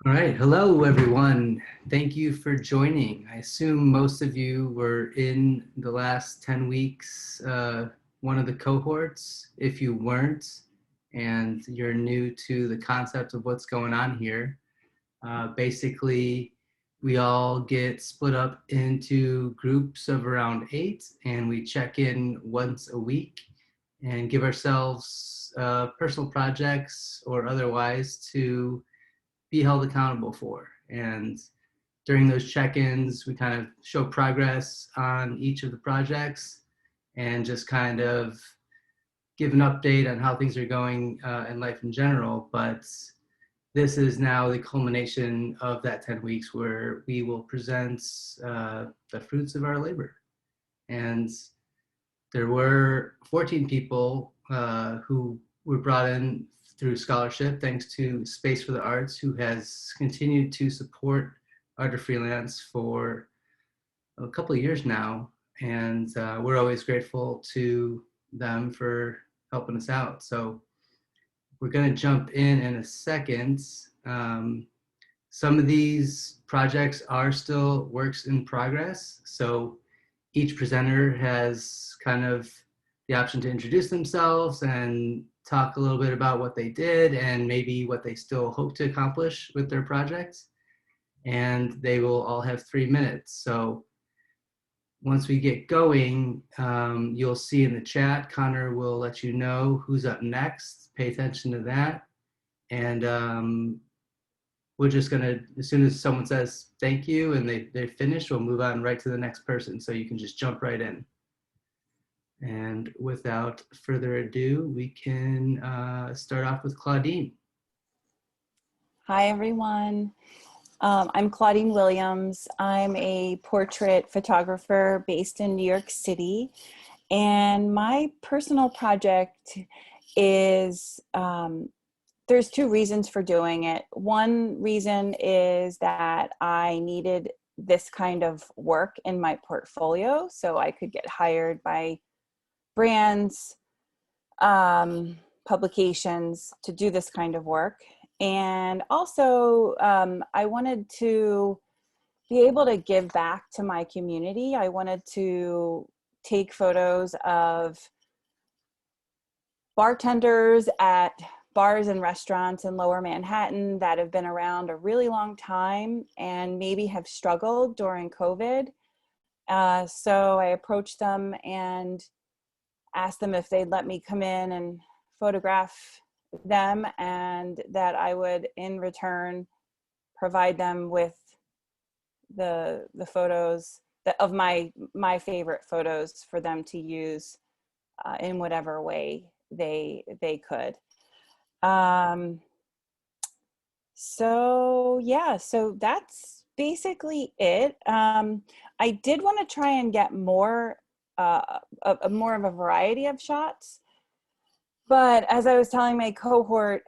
All right. Hello, everyone. Thank you for joining. I assume most of you were in the last 10 weeks, one of the cohorts. If you weren't, and you're new to the concept of what's going on here, basically, we all get split up into groups of around 8, and we check in once a week and give ourselves personal projects or otherwise to be held accountable for. And during those check-ins, we kind of show progress on each of the projects and just kind of give an update on how things are going in life in general. But this is now the culmination of that 10 weeks where we will present the fruits of our labor. And there were 14 people who were brought in through scholarship, thanks to Space for the Arts, who has continued to support Art of Freelance for a couple of years now. And we're always grateful to them for helping us out. So we're going to jump in a second. Some of these projects are still works in progress. So each presenter has kind of the option to introduce themselves and talk a little bit about what they did and maybe what they still hope to accomplish with their projects. And they will all have 3 minutes. So once we get going, you'll see in the chat, Connor will let you know who's up next. Pay attention to that. And we're just gonna, as soon as someone says thank you and they finish, we'll move on right to the next person. So you can just jump right in. And without further ado, we can start off with Claudine. Hi, everyone. I'm Claudine Williams. I'm a portrait photographer based in New York City. And my personal project is, there's two reasons for doing it. One reason is that I needed this kind of work in my portfolio so I could get hired by brands, publications to do this kind of work. And also, I wanted to be able to give back to my community. I wanted to take photos of bartenders at bars and restaurants in Lower Manhattan that have been around a really long time and maybe have struggled during COVID. So I approached them and asked them if they'd let me come in and photograph them, and that I would in return provide them with the photos of my favorite photos for them to use in whatever way they could. So yeah, so that's basically it. I did want to try and get more more of a variety of shots. But as I was telling my cohort,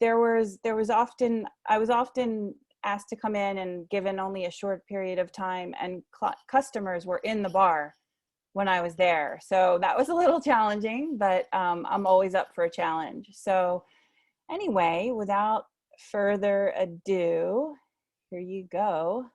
I was often asked to come in and given only a short period of time, and customers were in the bar when I was there. So that was a little challenging, but I'm always up for a challenge. So anyway, without further ado, here you go.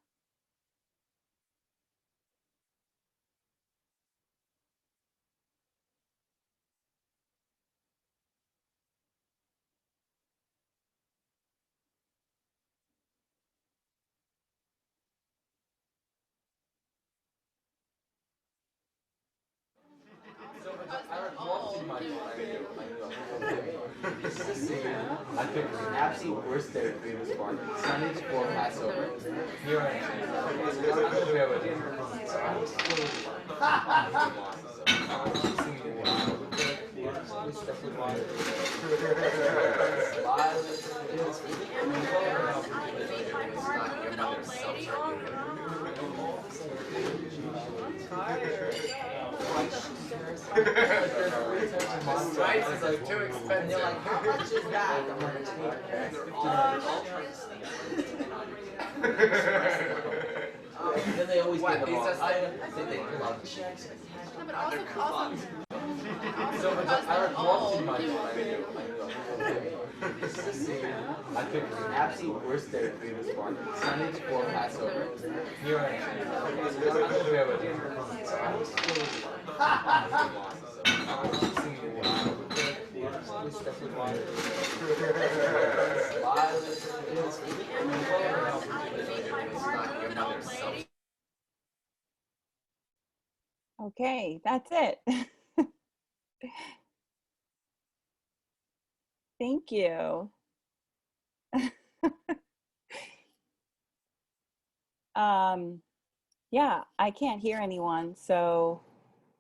I picked the absolute worst day of being a Spartan. Sunday before Passover. Here I Rice is like too expensive. They're like, how much is that? I'm like, then they always get them off. I think they pull out the checks. But also cost So I walked too much. I picked the absolute worst day of famous park. Sunday before Passover. Here I am. Okay, that's it. Thank you. Yeah, I can't hear anyone, so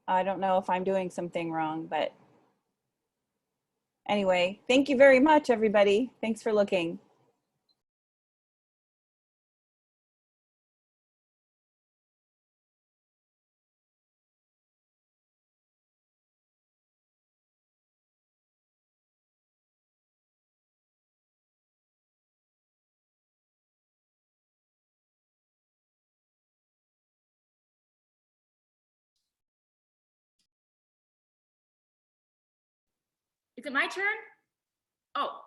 I don't know if I'm doing something wrong, but anyway, thank you very much, everybody. Thanks for looking. Is it my turn? Oh,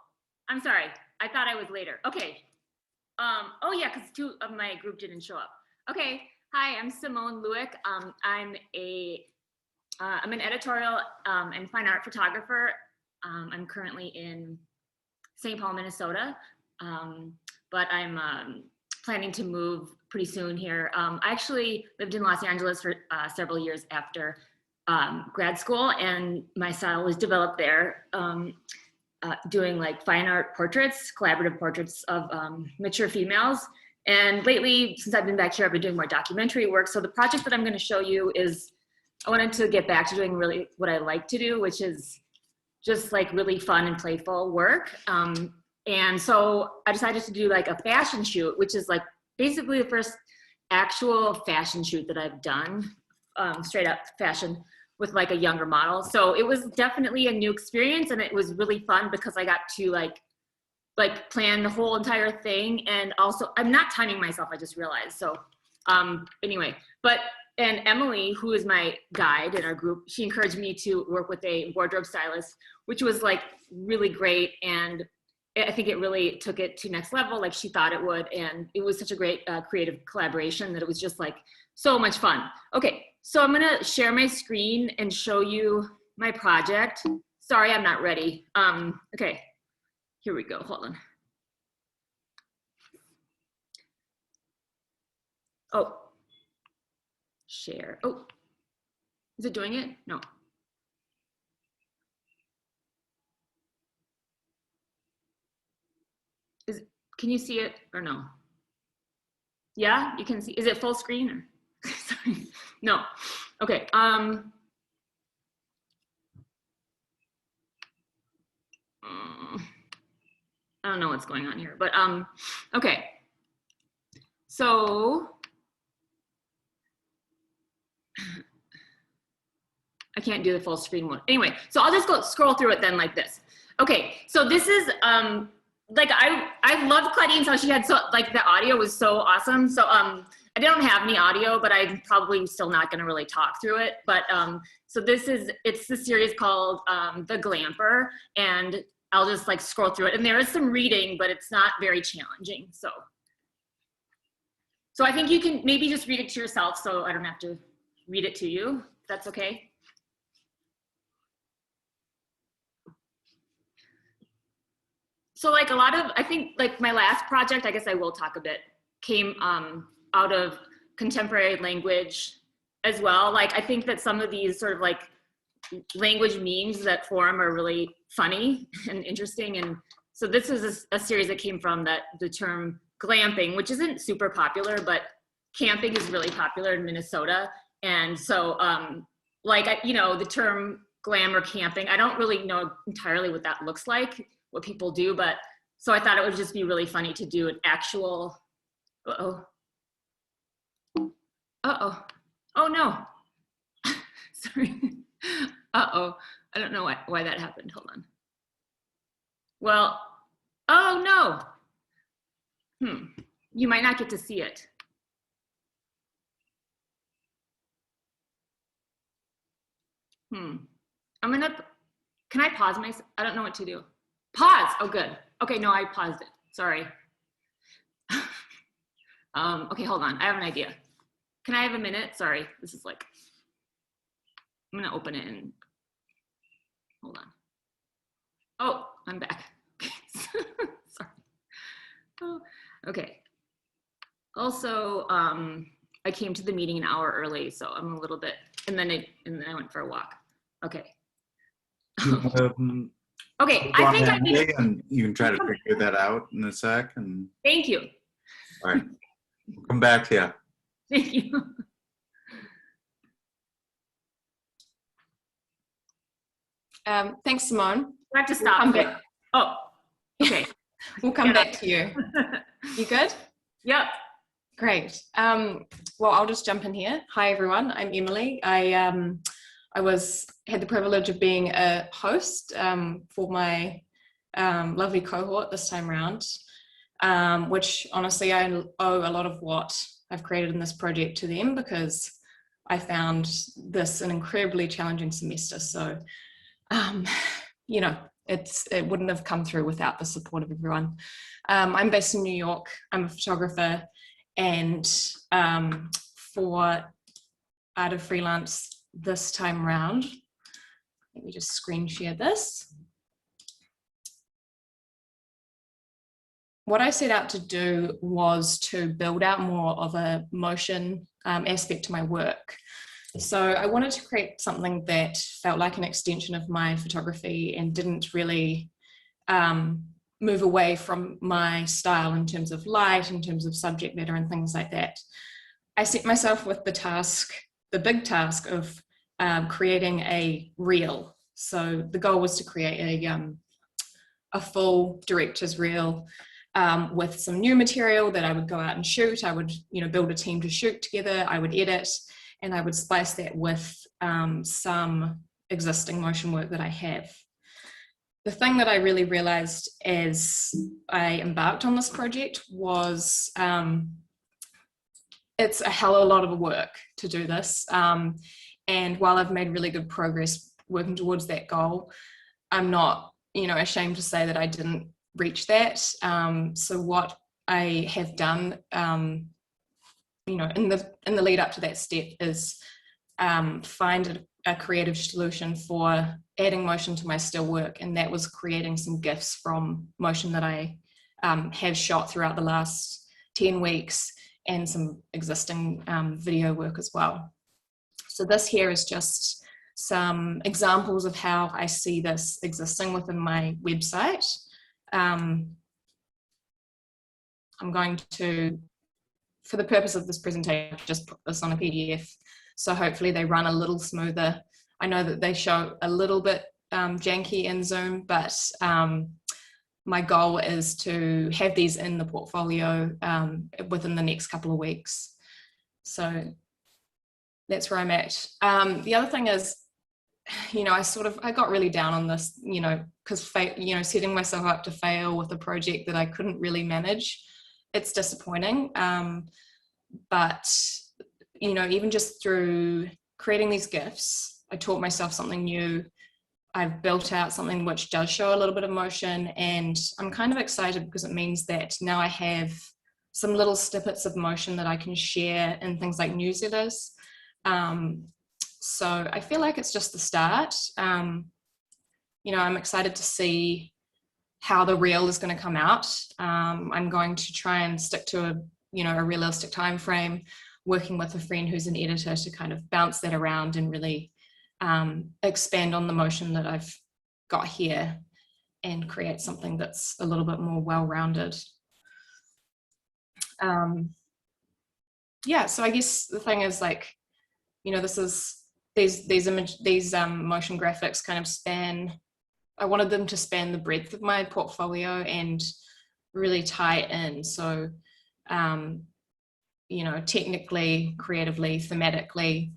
I'm sorry. I thought I was later. Okay. Oh yeah, because two of my group didn't show up. Okay. Hi, I'm Simone Lewick. I'm an editorial and fine art photographer. I'm currently in St. Paul, Minnesota, but I'm planning to move pretty soon here. I actually lived in Los Angeles for several years after grad school, and my style was developed there, doing like fine art portraits, collaborative portraits of mature females. And lately, since I've been back here, I've been doing more documentary work. So the project that I'm going to show you is, I wanted to get back to doing really what I like to do, which is just like really fun and playful work. And so I decided to do like a fashion shoot, which is like basically the first actual fashion shoot that I've done, straight up fashion with like a younger model. So it was definitely a new experience, and it was really fun because I got to like plan the whole entire thing. And also I'm not timing myself, I just realized. So anyway, and Emily, who is my guide in our group, she encouraged me to work with a wardrobe stylist, which was like really great. And I think it really took it to next level, like she thought it would. And it was such a great creative collaboration that it was just like so much fun. Okay, so I'm gonna share my screen and show you my project. Sorry, I'm not ready. Okay, here we go, hold on. Oh, share, oh, is it doing it? No. Can you see it or no? Yeah, you can see, is it full screen or? Sorry, no, okay. I don't know what's going on here, but okay. So I can't do the full screen one. Anyway, so I'll just go scroll through it then like this. Okay, so this is like I loved Claudine's how she had so like the audio was so awesome. So I don't have any audio, but I'm probably still not going to really talk through it. But so it's the series called The Glamper, and I'll just like scroll through it. And there is some reading, but it's not very challenging. So I think you can maybe just read it to yourself, so I don't have to read it to you. That's okay. So like a lot of, I think like my last project, I guess I will talk a bit, came out of contemporary language as well. Like I think that some of these sort of like language memes that form are really funny and interesting. And so this is a series that came from the term glamping, which isn't super popular, but camping is really popular in Minnesota. And so the term glam or camping, I don't really know entirely what that looks like, what people do, but so I thought it would just be really funny to do an actual, oh no, sorry, I don't know why that happened, hold on. Well, oh no, you might not get to see it. Can I pause myself? I don't know what to do. Pause, oh good. Okay, no, I paused it. Sorry. Okay, hold on. I have an idea. Can I have a minute? Sorry, this is like, I'm gonna open it and hold on. Oh, I'm back. Sorry. Oh, okay. Also, I came to the meeting an hour early, so I'm a little bit, and then I went for a walk. Okay. Okay, I think I need to, and you can try to figure that out in a sec. And thank you. all right, we'll come back to you. Thank you. Thanks, Simone. I have to We'll stop. come back. Oh, okay. We'll come Yeah. back to you. You good? Yep. Great. Well, I'll just jump in here. Hi, everyone. I'm Emily. I had the privilege of being a host for my lovely cohort this time around, which honestly I owe a lot of what I've created in this project to them, because I found this an incredibly challenging semester. So, you know, it wouldn't have come through without the support of everyone. I'm based in New York. I'm a photographer, and for Art of Freelance this time around, let me just screen share this. What I set out to do was to build out more of a motion aspect to my work. So I wanted to create something that felt like an extension of my photography and didn't really move away from my style in terms of light, in terms of subject matter and things like that. I set myself with the big task of creating a reel. So the goal was to create a full director's reel with some new material that I would go out and shoot. I would, build a team to shoot together. I would edit, and I would splice that with some existing motion work that I have. The thing that I really realized as I embarked on this project was it's a hell of a lot of work to do this. And while I've made really good progress working towards that goal, I'm not, ashamed to say that I didn't reach that. So what I have done, in the lead up to that step is find a creative solution for adding motion to my still work, and that was creating some GIFs from motion that I have shot throughout the last 10 weeks and some existing video work as well. So this here is just some examples of how I see this existing within my website. I'm going to, for the purpose of this presentation, just put this on a PDF. So hopefully they run a little smoother. I know that they show a little bit janky in Zoom, but my goal is to have these in the portfolio within the next couple of weeks. So that's where I'm at. The other thing is, I got really down on this, because setting myself up to fail with a project that I couldn't really manage, it's disappointing. But even just through creating these GIFs, I taught myself something new. I've built out something which does show a little bit of motion, and I'm kind of excited because it means that now I have some little snippets of motion that I can share in things like newsletters. So I feel like it's just the start. I'm excited to see how the reel is going to come out. I'm going to try and stick to a realistic time frame, working with a friend who's an editor to kind of bounce that around and really expand on the motion that I've got here and create something that's a little bit more well-rounded. Yeah, so I guess the thing is, these motion graphics kind of span, I wanted them to span the breadth of my portfolio and really tie it in. So, technically, creatively, thematically,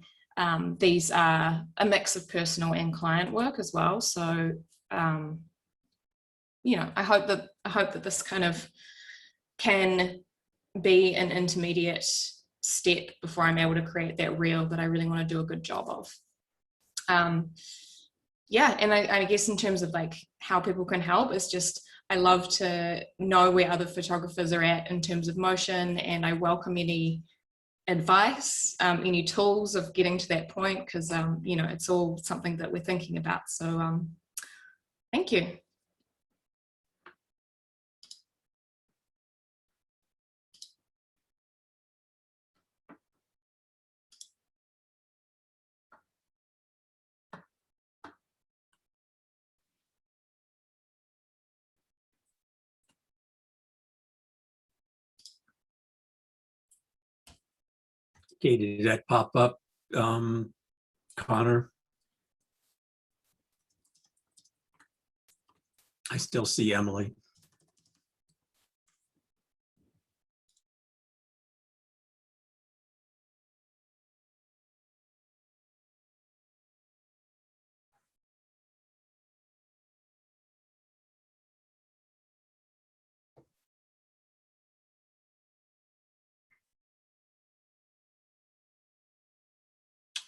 these are a mix of personal and client work as well. So, I hope that this kind of can be an intermediate step before I'm able to create that reel that I really want to do a good job of. Yeah, and I guess in terms of how people can help, is just I love to know where other photographers are at in terms of motion, and I welcome any advice, any tools of getting to that point, because you know, it's all something that we're thinking about. So thank you. Okay, did that pop up, Connor? I still see Emily.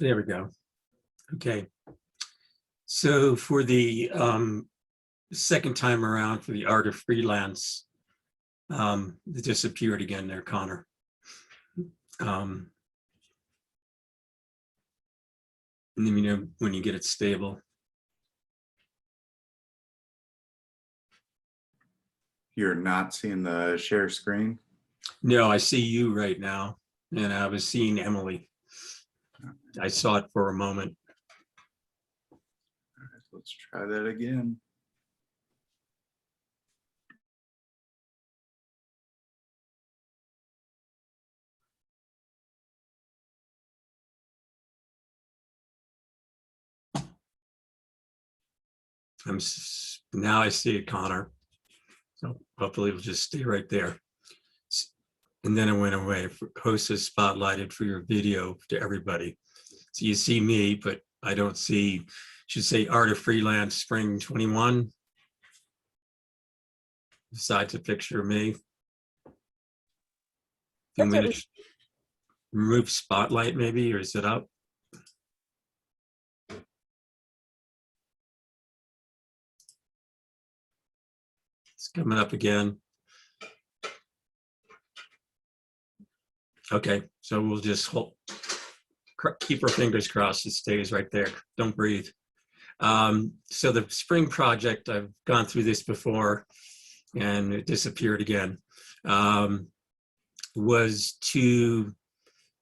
There we go. Okay. So for the second time around for the Art of Freelance, it disappeared again there, Connor. And let me know when you get it stable. You're not seeing the share screen? No, I see you right now, and I was seeing Emily. I saw it for a moment. All right, let's try that again. Now I see it, Connor. So hopefully it'll just stay right there. And then it went away. Host is spotlighted for your video to everybody. So you see me, but I don't see, should say Art of Freelance Spring 21. Decide to picture me. I'm going to remove spotlight maybe, or is it up? It's coming up again. Okay, so we'll just keep our fingers crossed it stays right there. Don't breathe. So the spring project, I've gone through this before and it disappeared again, was to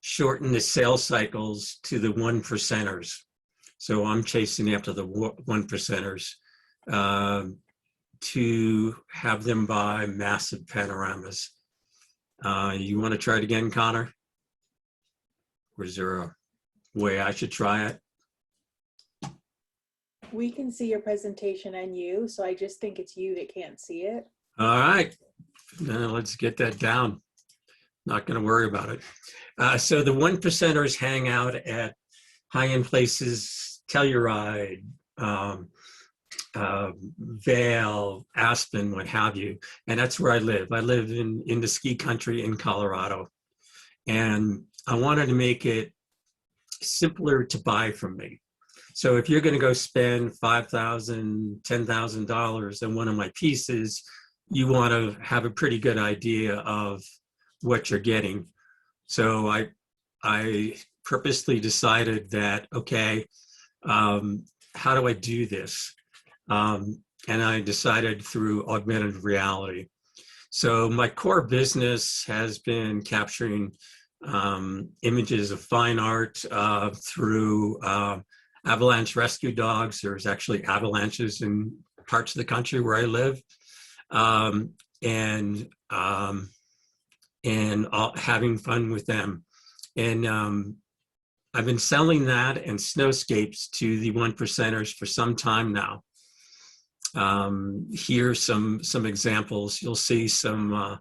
shorten the sales cycles to the 1%ers. So I'm chasing after the 1%ers to have them buy massive panoramas. You want to try it again, Connor? Or is there a way I should try it? We can see your presentation and you, so I just think it's you that can't see it. All right, now let's get that down. Not going to worry about it. So the 1%ers hang out at high-end places, Telluride, Vail, Aspen, what have you. And that's where I live. I live in the ski country in Colorado. And I wanted to make it simpler to buy from me. So if you're going to go spend $5,000, $10,000 on one of my pieces, you want to have a pretty good idea of what you're getting. So I purposely decided that, okay, how do I do this? And I decided through augmented reality. So my core business has been capturing images of fine art through avalanche rescue dogs. There's actually avalanches in parts of the country where I live, and having fun with them. And I've been selling that and snowscapes to the 1%ers for some time now. Here's some examples. You'll see some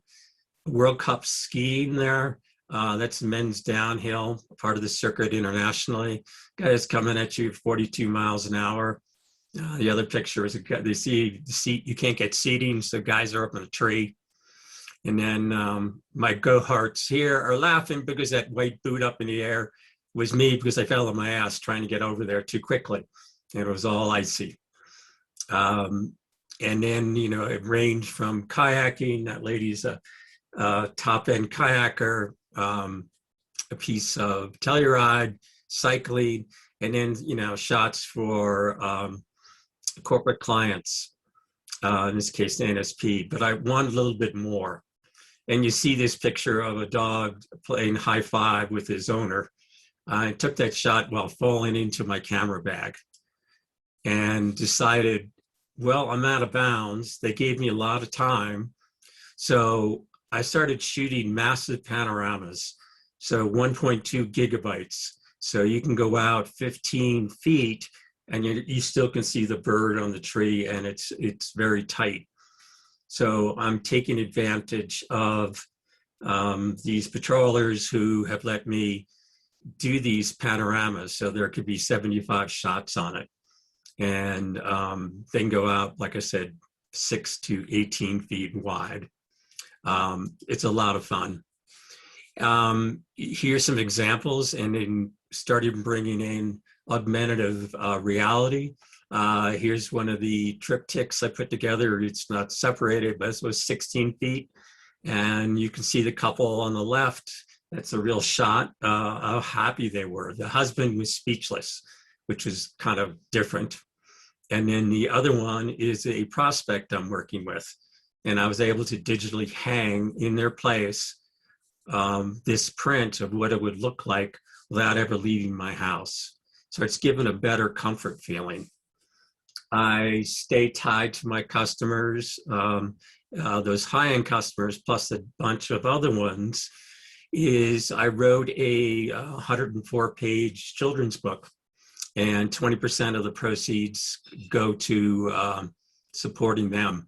World Cup skiing there. That's men's downhill, part of the circuit internationally. Guys coming at you 42 miles an hour. The other picture is they see the seat. You can't get seating, so guys are up in a tree. And then my go-harts here are laughing because that white boot up in the air was me because I fell on my ass trying to get over there too quickly. And it was all icy. And then, you know, it ranged from kayaking, that lady's a top-end kayaker, a piece of Telluride, cycling, and then, you know, shots for corporate clients, in this case, the NSP. But I wanted a little bit more. And you see this picture of a dog playing high five with his owner. I took that shot while falling into my camera bag and decided, well, I'm out of bounds. They gave me a lot of time. So I started shooting massive panoramas. So 1.2 gigabytes. So you can go out 15 feet and you still can see the bird on the tree, and it's very tight. So I'm taking advantage of these patrollers who have let me do these panoramas. So there could be 75 shots on it. And they can go out, like I said, 6 to 18 feet wide. It's a lot of fun. Here's some examples, and then started bringing in augmentative reality. Here's one of the triptychs I put together. It's not separated, but it was 16 feet. And you can see the couple on the left. That's a real shot, how happy they were. The husband was speechless, which was kind of different. And then the other one is a prospect I'm working with. And I was able to digitally hang in their place this print of what it would look like without ever leaving my house. So it's given a better comfort feeling. I stay tied to my customers, those high-end customers, plus a bunch of other ones. I wrote a 104-page children's book, and 20% of the proceeds go to supporting them.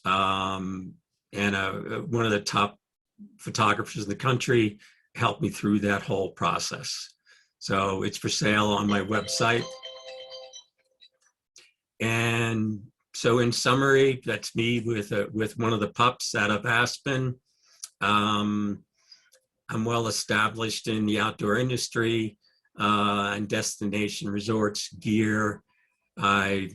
And one of the top photographers in the country helped me through that whole process. So it's for sale on my website. And so in summary, that's me with one of the pups out of Aspen. I'm well established in the outdoor industry and destination resorts gear. I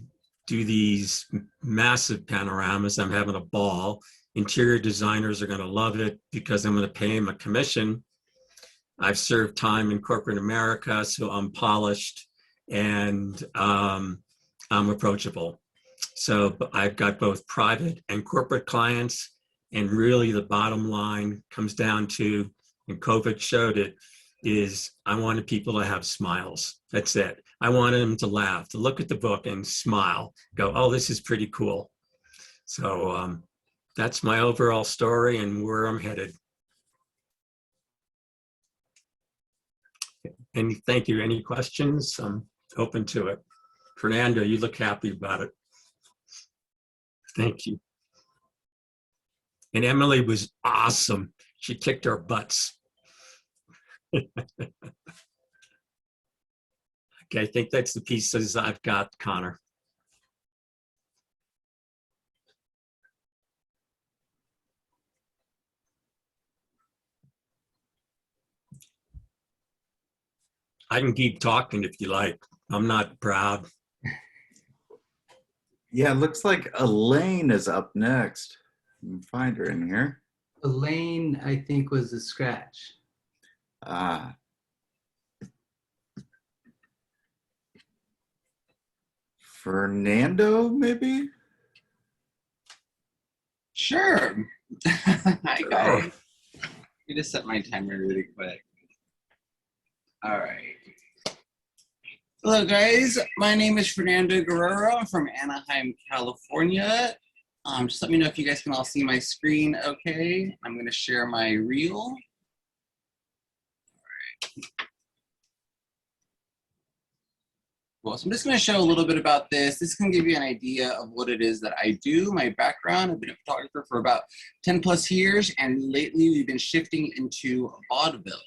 do these massive panoramas. I'm having a ball. Interior designers are going to love it because I'm going to pay them a commission. I've served time in corporate America, so I'm polished and I'm approachable. So I've got both private and corporate clients, and really the bottom line comes down to, and COVID showed it, is I wanted people to have smiles. That's it. I wanted them to laugh, to look at the book and smile, go, oh, this is pretty cool. So that's my overall story and where I'm headed. And thank you. Any questions? I'm open to it. Fernando, you look happy about it. Thank you. And Emily was awesome. She kicked our butts. Okay, I think that's the pieces I've got, Connor. I can keep talking if you like. I'm not proud. Yeah, it looks like Elaine is up next. You can find her in here. Elaine, I think, was a scratch. Fernando, maybe? Sure. Hi, guys. Let me just set my timer really quick. All right. Hello, guys. My name is Fernando Guerrero. I'm from Anaheim, California. Just let me know if you guys can all see my screen okay. I'm going to share my reel. All right. Cool. So I'm just going to show a little bit about this. This can give you an idea of what it is that I do. My background, I've been a photographer for about 10 plus years, and lately we've been shifting into vaudeville.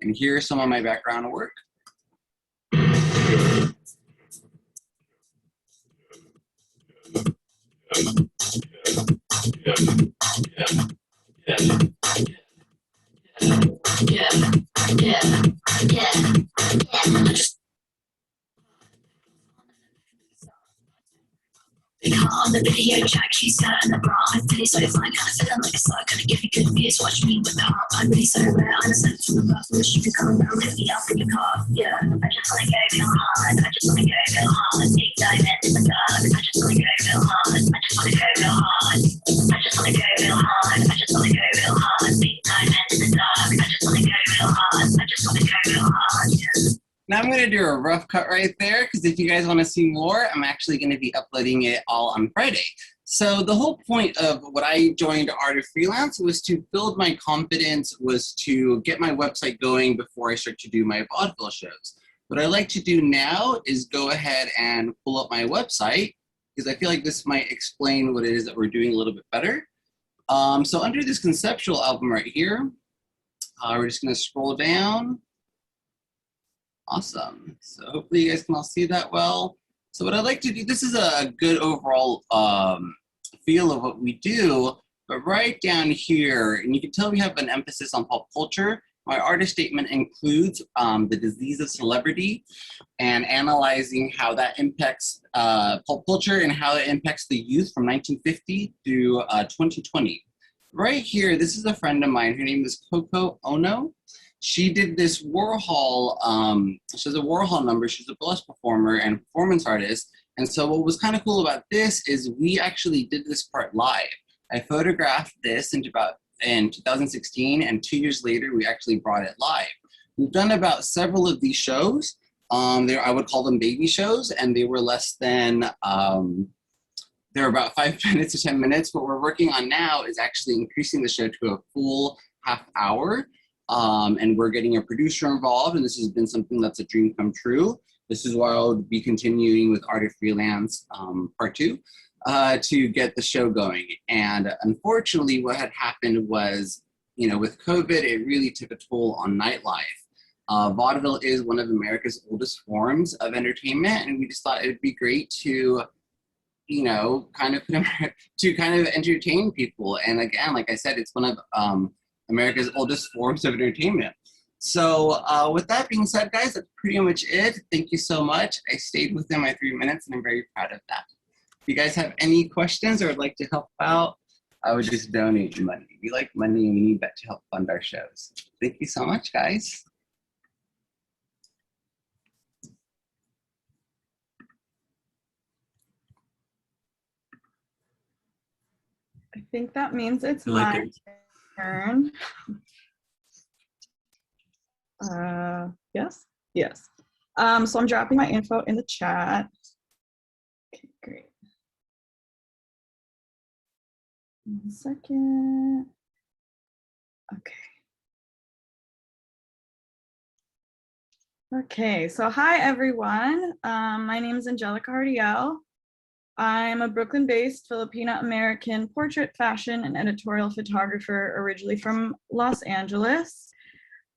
And here's some of my background work. On the video track, she's got in the bra. My face so fine, kinda feeling like a slut. Gonna give you good views, watch me with the heart. I'm really so rare, I'm a sense from the bus. Wish you could come down, lift me up in your car. Yeah, I just wanna go real hard. I just wanna go real hard. Deep dive in the dark. I just wanna go real hard. I just wanna go real hard. I just wanna go real hard. I just wanna go real hard. Deep dive in the dark. I just wanna go real hard. I just wanna go real hard. Yeah. Now I'm going to do a rough cut right there because if you guys want to see more, I'm actually going to be uploading it all on Friday. So the whole point of what I joined Art of Freelance was to build my confidence, was to get my website going before I start to do my vaudeville shows. What I like to do now is go ahead and pull up my website because I feel like this might explain what it is that we're doing a little bit better. So under this conceptual album right here, we're just going to scroll down. Awesome. So hopefully you guys can all see that well. So what I'd like to do, this is a good overall feel of what we do, but right down here, and you can tell we have an emphasis on pop culture. My artist statement includes the disease of celebrity and analyzing how that impacts pop culture and how it impacts the youth from 1950 through 2020. Right here, this is a friend of mine. Her name is Coco Ono. She did this Warhol, she has a Warhol number. She's a burlesque performer and performance artist. And so what was kind of cool about this is we actually did this part live. I photographed this in 2016, and 2 years later, we actually brought it live. We've done about several of these shows. I would call them baby shows, and they were less than, they're about 5 minutes to 10 minutes. What we're working on now is actually increasing the show to a full half hour. And we're getting a producer involved, and this has been something that's a dream come true. This is why I'll be continuing with Art of Freelance Part 2 to get the show going. And unfortunately, what had happened was, with COVID, it really took a toll on nightlife. Vaudeville is one of America's oldest forms of entertainment, and we just thought it would be great to kind of entertain people. And again, like I said, it's one of America's oldest forms of entertainment. So with that being said, guys, that's pretty much it. Thank you so much. I stayed within my 3 minutes, and I'm very proud of that. If you guys have any questions or would like to help out, I would just donate money. We like money, and we need that to help fund our shows. Thank you so much, guys. I think that means it's I like my it. turn. Yes. So I'm dropping my info in the chat. Okay, great. 1 second. Okay, so hi everyone. My name is Angelica Hardiel. I'm a Brooklyn-based Filipino-American portrait, fashion, and editorial photographer originally from Los Angeles.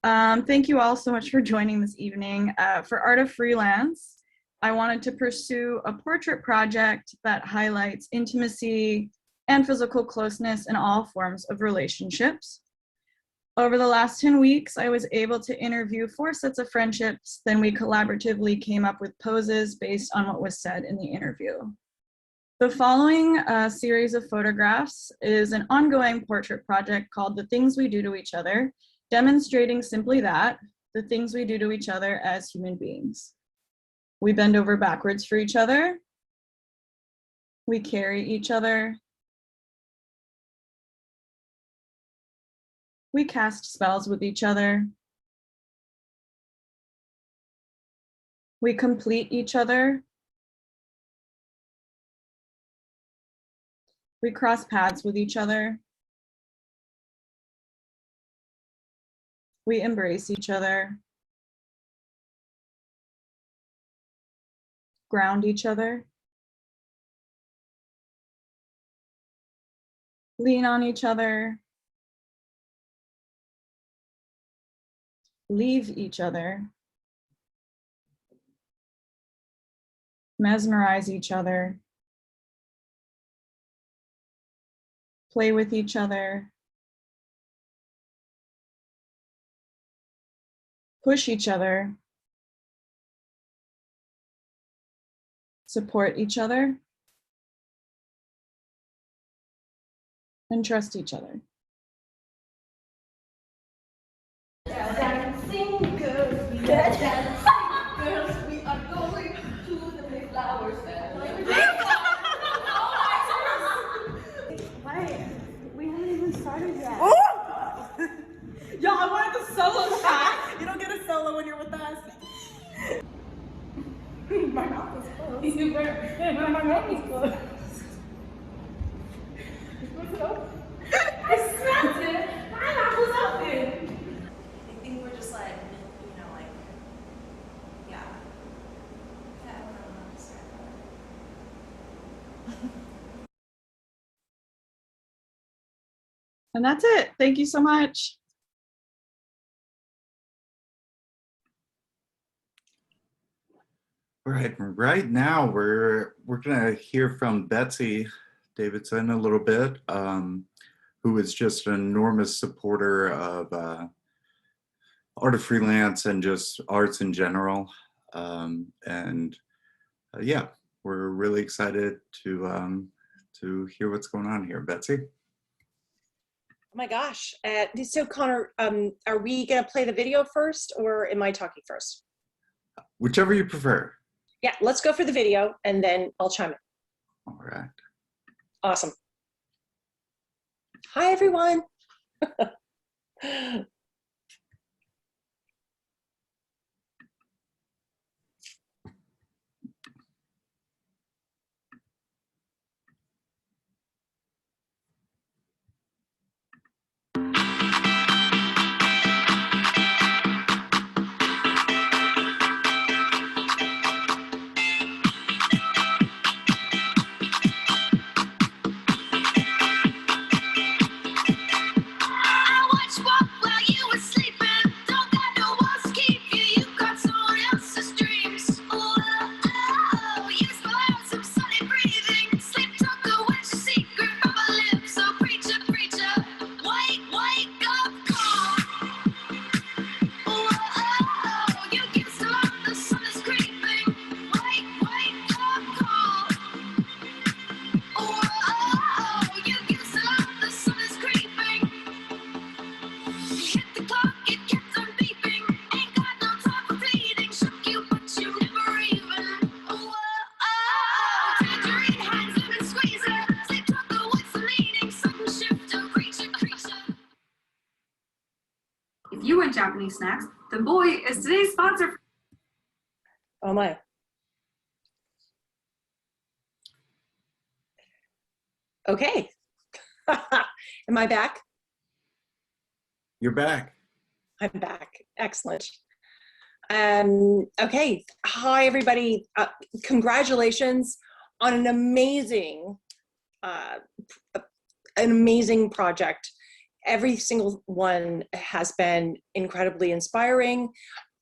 Thank you all so much for joining this evening. For Art of Freelance, I wanted to pursue a portrait project that highlights intimacy and physical closeness in all forms of relationships. Over the last 10 weeks, I was able to interview 4 sets of friendships. Then we collaboratively came up with poses based on what was said in the interview. The following series of photographs is an ongoing portrait project called The Things We Do to Each Other, demonstrating simply that, the things we do to each other as human beings. We bend over backwards for each other. We carry each other. We cast spells with each other. We complete each other. We cross paths with each other. We embrace each other. Ground each other. Lean on each other. Leave each other. Mesmerize each other. Play with each other. Push each other. Support each other. And trust each other. Dancing girls, we are dancing girls, we are going to the Mayflower Wait, we haven't even started yet. Y'all, I wanted the solo shot. You don't get a solo when you're with us. My mouth is closed. My mouth is closed. Was it open? I snapped it. My mouth was open. I think we're just like, you know, like, yeah. Yeah, I don't know how to describe that. And that's it. Thank you so much. Right now we're gonna hear from Betsy Davidson a little bit, who is just an enormous supporter of Art of Freelance and just arts in general. Yeah, we're really excited to hear what's going on here. Betsy? Oh my gosh. So Connor, are we gonna play the video first or am I talking first? Whichever you prefer. Yeah, let's go for the video and then I'll chime in. All right. Awesome. Hi, everyone. I watched walk while you were sleeping. Don't got no walls to keep you. You got someone else's dreams. Oh, you inspired some sunny breathing. Sleep talker, what's your secret? Rubber lips, so preacher, wake up call. Oh, you can still out the sun is creeping. Wake up call. Oh, you can still out the sun is creeping. Hit the clock, it kept on beeping. Ain't got no time for pleading. Shook you, but you never even. Tangerine hands lemon squeezer. Sleep talker, what's the meaning? Sudden shift of creature. If you want Japanese snacks, then boy is today's sponsor. Oh my. Okay. Am I back? You're back. I'm back. Excellent. Okay. Hi, everybody. Congratulations on an amazing project. Every single one has been incredibly inspiring.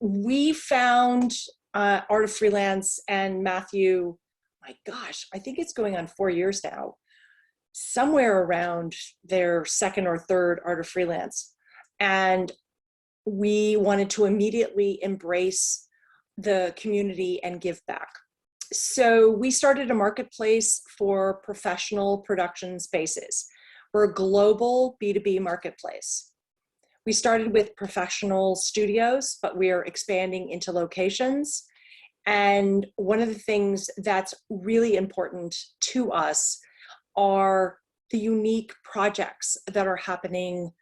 We found Art of Freelance and Matthew, my gosh, I think it's going on 4 years now, somewhere around their second or third Art of Freelance. And we wanted to immediately embrace the community and give back. So we started a marketplace for professional production spaces. We're a global B2B marketplace. We started with professional studios, but we are expanding into locations. And one of the things that's really important to us are the unique projects that are happening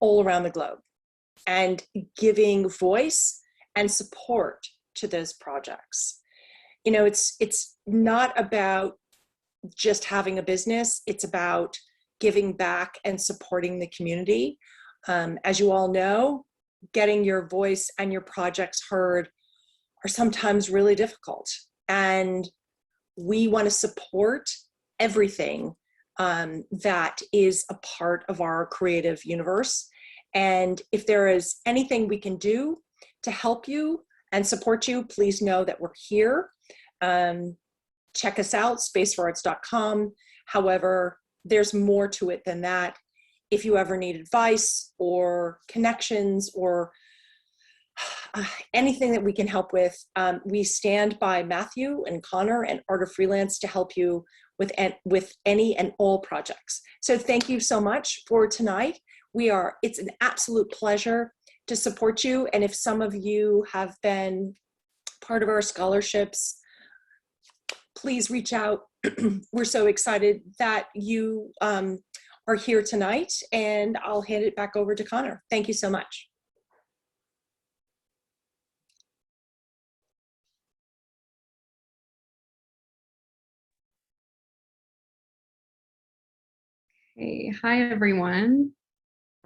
all around the globe and giving voice and support to those projects. You know, it's not about just having a business, it's about giving back and supporting the community. As you all know, getting your voice and your projects heard are sometimes really difficult. And we want to support everything that is a part of our creative universe. And if there is anything we can do to help you and support you, please know that we're here. Check us out, spaceforarts.com. However, there's more to it than that. If you ever need advice or connections or anything that we can help with. We stand by Matthew and Connor and Art of Freelance to help you with any and all projects. So thank you so much for tonight. It's an absolute pleasure to support you. And if some of you have been part of our scholarships, please reach out. We're so excited that you are here tonight, and I'll hand it back over to Connor. Thank you so much. Hey, hi everyone.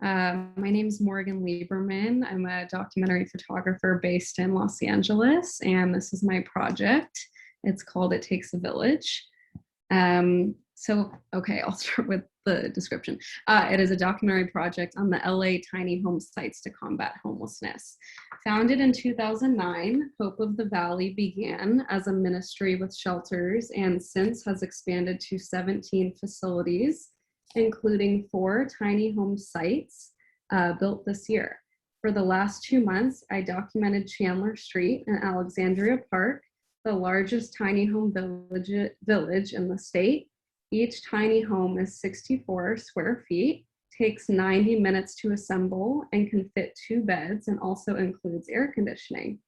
My name is Morgan Lieberman. I'm a documentary photographer based in Los Angeles, and this is my project. It's called It Takes a Village. Okay, I'll start with the description. It is a documentary project on the LA tiny home sites to combat homelessness. Founded in 2009, Hope of the Valley began as a ministry with shelters and since has expanded to 17 facilities, including 4 tiny home sites built this year. For the last 2 months, I documented Chandler Street and Alexandria Park, the largest tiny home village in the state. Each tiny home is 64 square feet, takes 90 minutes to assemble, and can fit 2 beds and also includes air conditioning.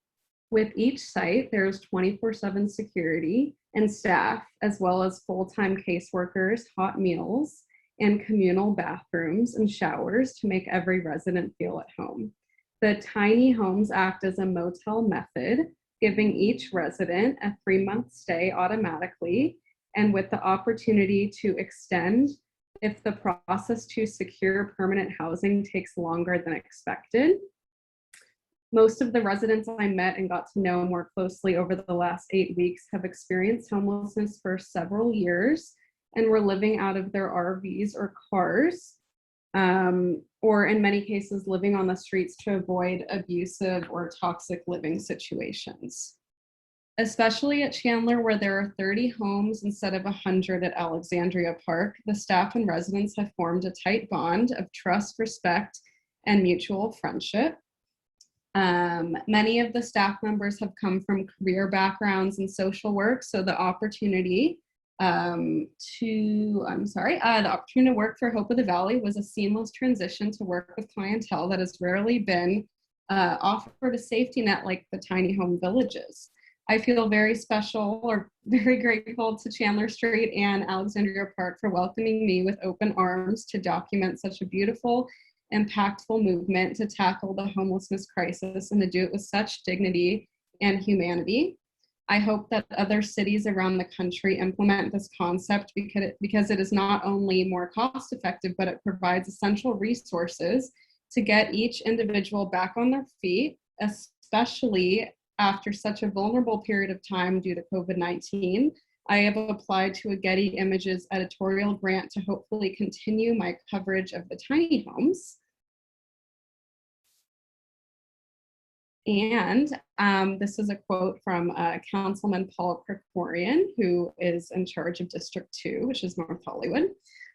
With each site, there's 24/7 security and staff, as well as full-time caseworkers, hot meals, and communal bathrooms and showers to make every resident feel at home. The tiny homes act as a motel method, giving each resident a 3-month stay automatically, and with the opportunity to extend if the process to secure permanent housing takes longer than expected. Most of the residents I met and got to know more closely over the last 8 weeks have experienced homelessness for several years and were living out of their RVs or cars, or in many cases living on the streets to avoid abusive or toxic living situations. Especially at Chandler, where there are 30 homes instead of 100 at Alexandria Park, the staff and residents have formed a tight bond of trust, respect, and mutual friendship. Many of the staff members have come from career backgrounds in social work, so the opportunity to work for Hope of the Valley was a seamless transition to work with clientele that has rarely been offered a safety net like the tiny home villages. I feel very special or very grateful to Chandler Street and Alexandria Park for welcoming me with open arms to document such a beautiful, impactful movement to tackle the homelessness crisis and to do it with such dignity and humanity. I hope that other cities around the country implement this concept because it is not only more cost effective, but it provides essential resources to get each individual back on their feet, especially after such a vulnerable period of time due to COVID-19. I have applied to a Getty Images editorial grant to hopefully continue my coverage of the tiny homes. And this is a quote from Councilman Paul Krikorian, who is in charge of District 2, which is North Hollywood.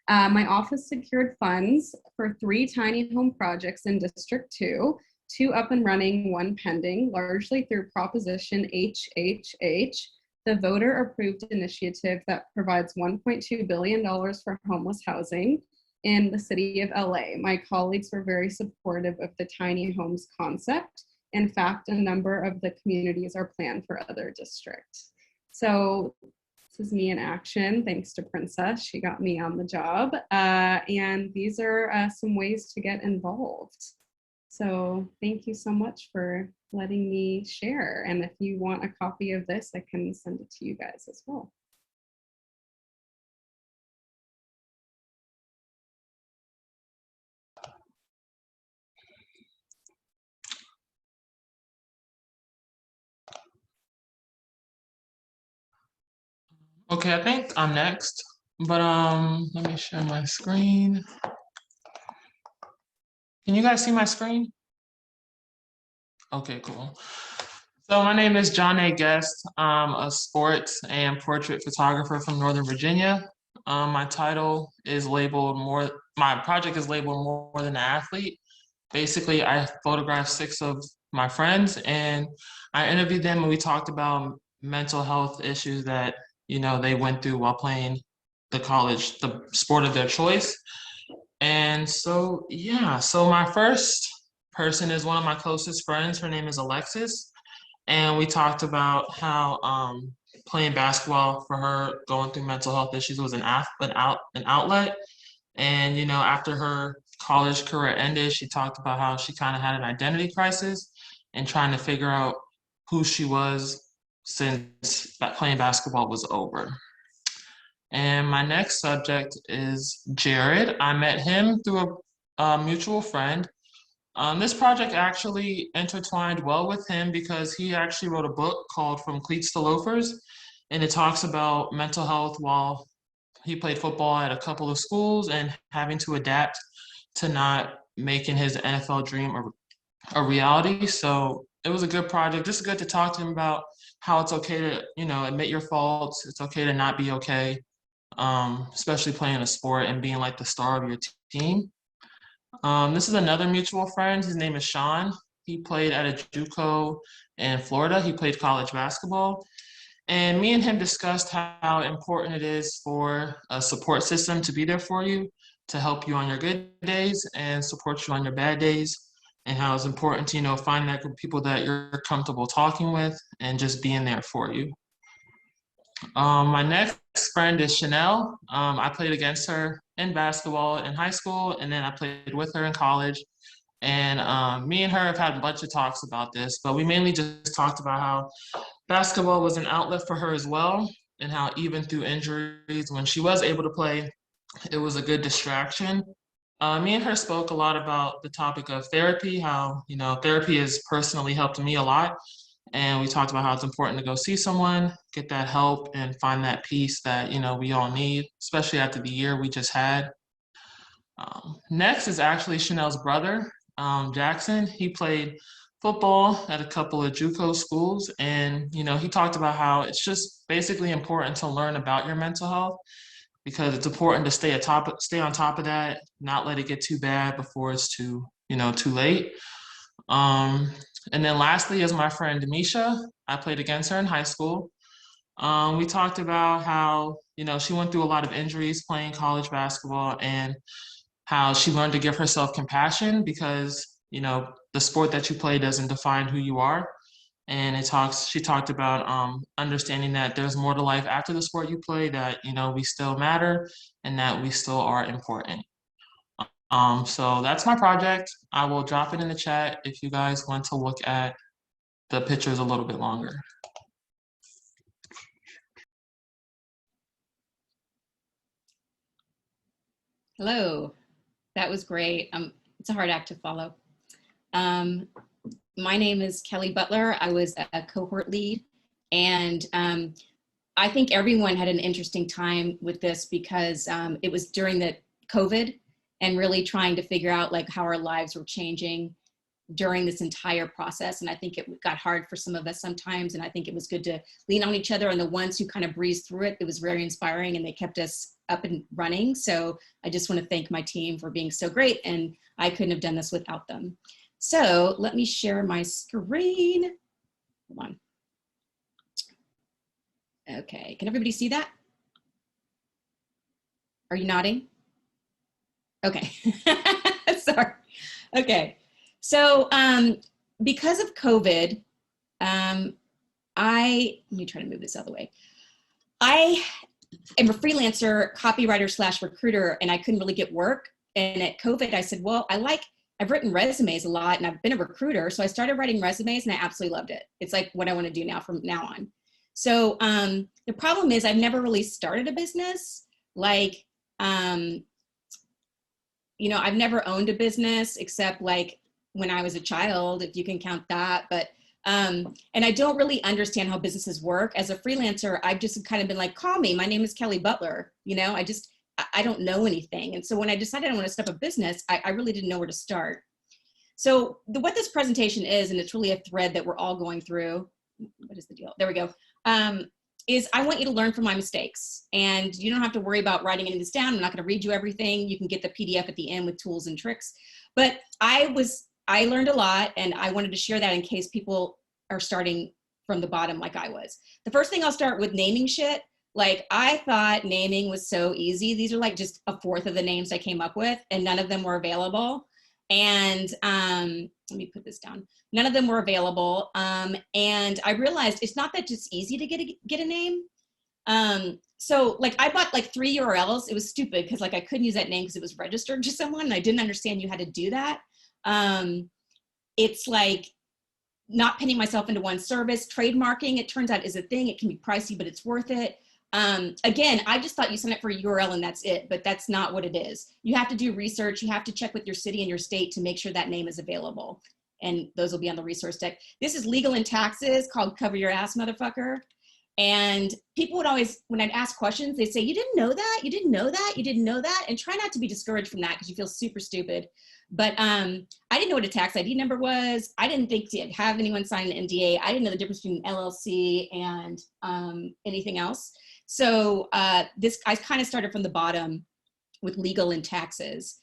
My office secured funds for 3 tiny home projects in District 2, 2 up and running, 1 pending, largely through Proposition HHH, the voter-approved initiative that provides $1.2 billion for homeless housing in the city of LA. My colleagues were very supportive of the tiny homes concept. In fact, a number of the communities are planned for other districts. So this is me in action, thanks to Princess. She got me on the job. And these are some ways to get involved. So thank you so much for letting me share. And if you want a copy of this, I can send it to you guys as well. Okay, I think I'm next, but let me share my screen. Can you guys see my screen? Okay, cool. So my name is John A. Guest. I'm a sports and portrait photographer from Northern Virginia. My title is labeled my project is labeled More Than an Athlete. Basically, I photographed 6 of my friends, and I interviewed them and we talked about mental health issues that, they went through while playing the sport of their choice. And so, yeah, so my first person is one of my closest friends. Her name is Alexis. And we talked about how playing basketball for her, going through mental health issues, was an outlet. And, after her college career ended, she talked about how she kind of had an identity crisis and trying to figure out who she was since playing basketball was over. And my next subject is Jared. I met him through a mutual friend. This project actually intertwined well with him because he actually wrote a book called From Cleats to Loafers, and it talks about mental health while he played football at a couple of schools and having to adapt to not making his NFL dream a reality. So it was a good project. Just good to talk to him about how it's okay to, admit your faults. It's okay to not be okay, especially playing a sport and being like the star of your team. This is another mutual friend. His name is Sean. He played at a JUCO in Florida. He played college basketball. And me and him discussed how important it is for a support system to be there for you, to help you on your good days and support you on your bad days, and how it's important to, find that group of people that you're comfortable talking with and just being there for you. My next friend is Chanel. I played against her in basketball in high school, and then I played with her in college. And me and her have had a bunch of talks about this, but we mainly just talked about how basketball was an outlet for her as well, and how even through injuries, when she was able to play, it was a good distraction. Me and her spoke a lot about the topic of therapy, how, therapy has personally helped me a lot. And we talked about how it's important to go see someone, get that help, and find that peace that, we all need, especially after the year we just had. Next is actually Chanel's brother, Jackson. He played football at a couple of JUCO schools, and he talked about how it's just basically important to learn about your mental health, because it's important to stay on top of that, not let it get too bad before it's too late. And then lastly is my friend Demisha. I played against her in high school. We talked about how she went through a lot of injuries playing college basketball, and how she learned to give herself compassion, because the sport that you play doesn't define who you are. And she talked about understanding that there's more to life after the sport you play, that we still matter and that we still are important. So that's my project. I will drop it in the chat if you guys want to look at the pictures a little bit longer. Hello, that was great. It's a hard act to follow. My name is Kelly Butler. I was a cohort lead, and I think everyone had an interesting time with this because it was during the COVID, and really trying to figure out like how our lives were changing during this entire process. And I think it got hard for some of us sometimes, and I think it was good to lean on each other, and the ones who kind of breezed through it, it was very inspiring, and they kept us up and running. So I just want to thank my team for being so great, and I couldn't have done this without them. So let me share my screen. Hold on. Okay, can everybody see that? Are you nodding? Okay, sorry. Okay, so because of COVID, let me try to move this out of the way. I am a freelancer, copywriter / recruiter, and I couldn't really get work. And at COVID, I said, well, I've written resumes a lot, and I've been a recruiter. So I started writing resumes, and I absolutely loved it. It's like what I want to do now from now on. So the problem is I've never really started a business. Like, I've never owned a business except like when I was a child, if you can count that. But and I don't really understand how businesses work. As a freelancer, I've just kind of been like, call me. My name is Kelly Butler. I don't know anything. And so when I decided I want to start a business, I really didn't know where to start. So what this presentation is, and it's really a thread that we're all going through. What is the deal? There we go. Is I want you to learn from my mistakes, and you don't have to worry about writing any of this down. I'm not going to read you everything. You can get the PDF at the end with tools and tricks. But I I learned a lot, and I wanted to share that in case people are starting from the bottom like I was. The first thing I'll start with naming shit. Like, I thought naming was so easy. These are like just a fourth of the names I came up with, and none of them were available. And let me put this down. None of them were available. And I realized it's not that just easy to get a name. So like I bought like 3 URLs. It was stupid because like I couldn't use that name because it was registered to someone, and I didn't understand you had to do that. It's like not pinning myself into one service. Trademarking, it turns out, is a thing. It can be pricey, but it's worth it. Again, I just thought you sign up for a URL and that's it, but that's not what it is. You have to do research. You have to check with your city and your state to make sure that name is available. And those will be on the resource deck. This is legal and taxes, called Cover Your Ass, Motherfucker. And people would always, when I'd ask questions, they'd say, you didn't know that? You didn't know that? You didn't know that? And try not to be discouraged from that because you feel super stupid. But I didn't know what a tax ID number was. I didn't think to have anyone sign an NDA. I didn't know the difference between an LLC and anything else. So I kind of started from the bottom with legal and taxes.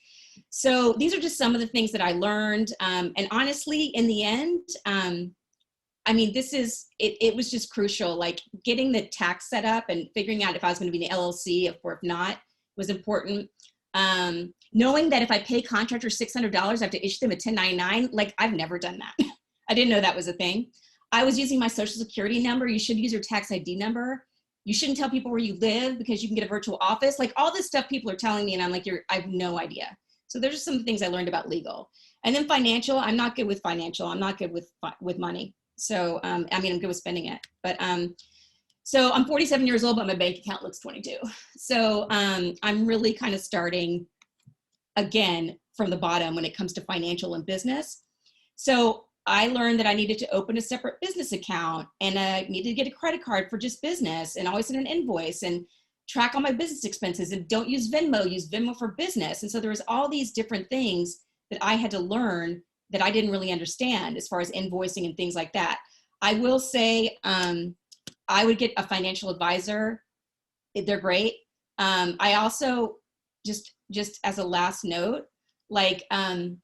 So these are just some of the things that I learned. And honestly, in the end, I mean, it was just crucial, like getting the tax set up and figuring out if I was going to be in the LLC or if not was important. Knowing that if I pay contractors $600, I have to issue them a 1099, like I've never done that. I didn't know that was a thing. I was using my social security number. You should use your tax ID number. You shouldn't tell people where you live because you can get a virtual office. Like all this stuff people are telling me, and I'm like, I have no idea. So there's just some things I learned about legal. And then financial, I'm not good with financial. I'm not good with money. So, I mean, I'm good with spending it, but, so I'm 47 years old, but my bank account looks 22. So, I'm really kind of starting again from the bottom when it comes to financial and business. So I learned that I needed to open a separate business account, and I needed to get a credit card for just business, and always send an invoice and track all my business expenses, and don't use Venmo for business. And so there was all these different things that I had to learn that I didn't really understand as far as invoicing and things like that. I will say I would get a financial advisor. They're great. I also, just as a last note, like I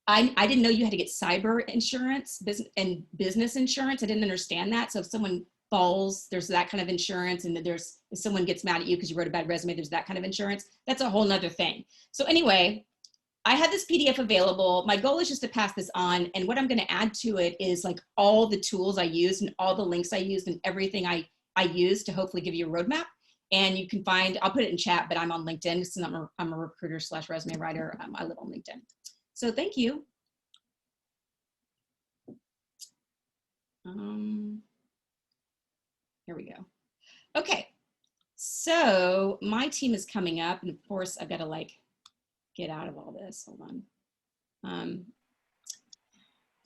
didn't know you had to get cyber insurance and business insurance. I didn't understand that. So if someone falls, there's that kind of insurance, and if someone gets mad at you because you wrote a bad resume, there's that kind of insurance. That's a whole nother thing. So anyway, I had this PDF available. My goal is just to pass this on. And what I'm going to add to it is like all the tools I used and all the links I used and everything I used to hopefully give you a roadmap. And you can find, I'll put it in chat, but I'm on LinkedIn since I'm a recruiter / resume writer. I live on LinkedIn. So thank you. Here we go. Okay. So my team is coming up, and of course I've got to like get out of all this. Hold on.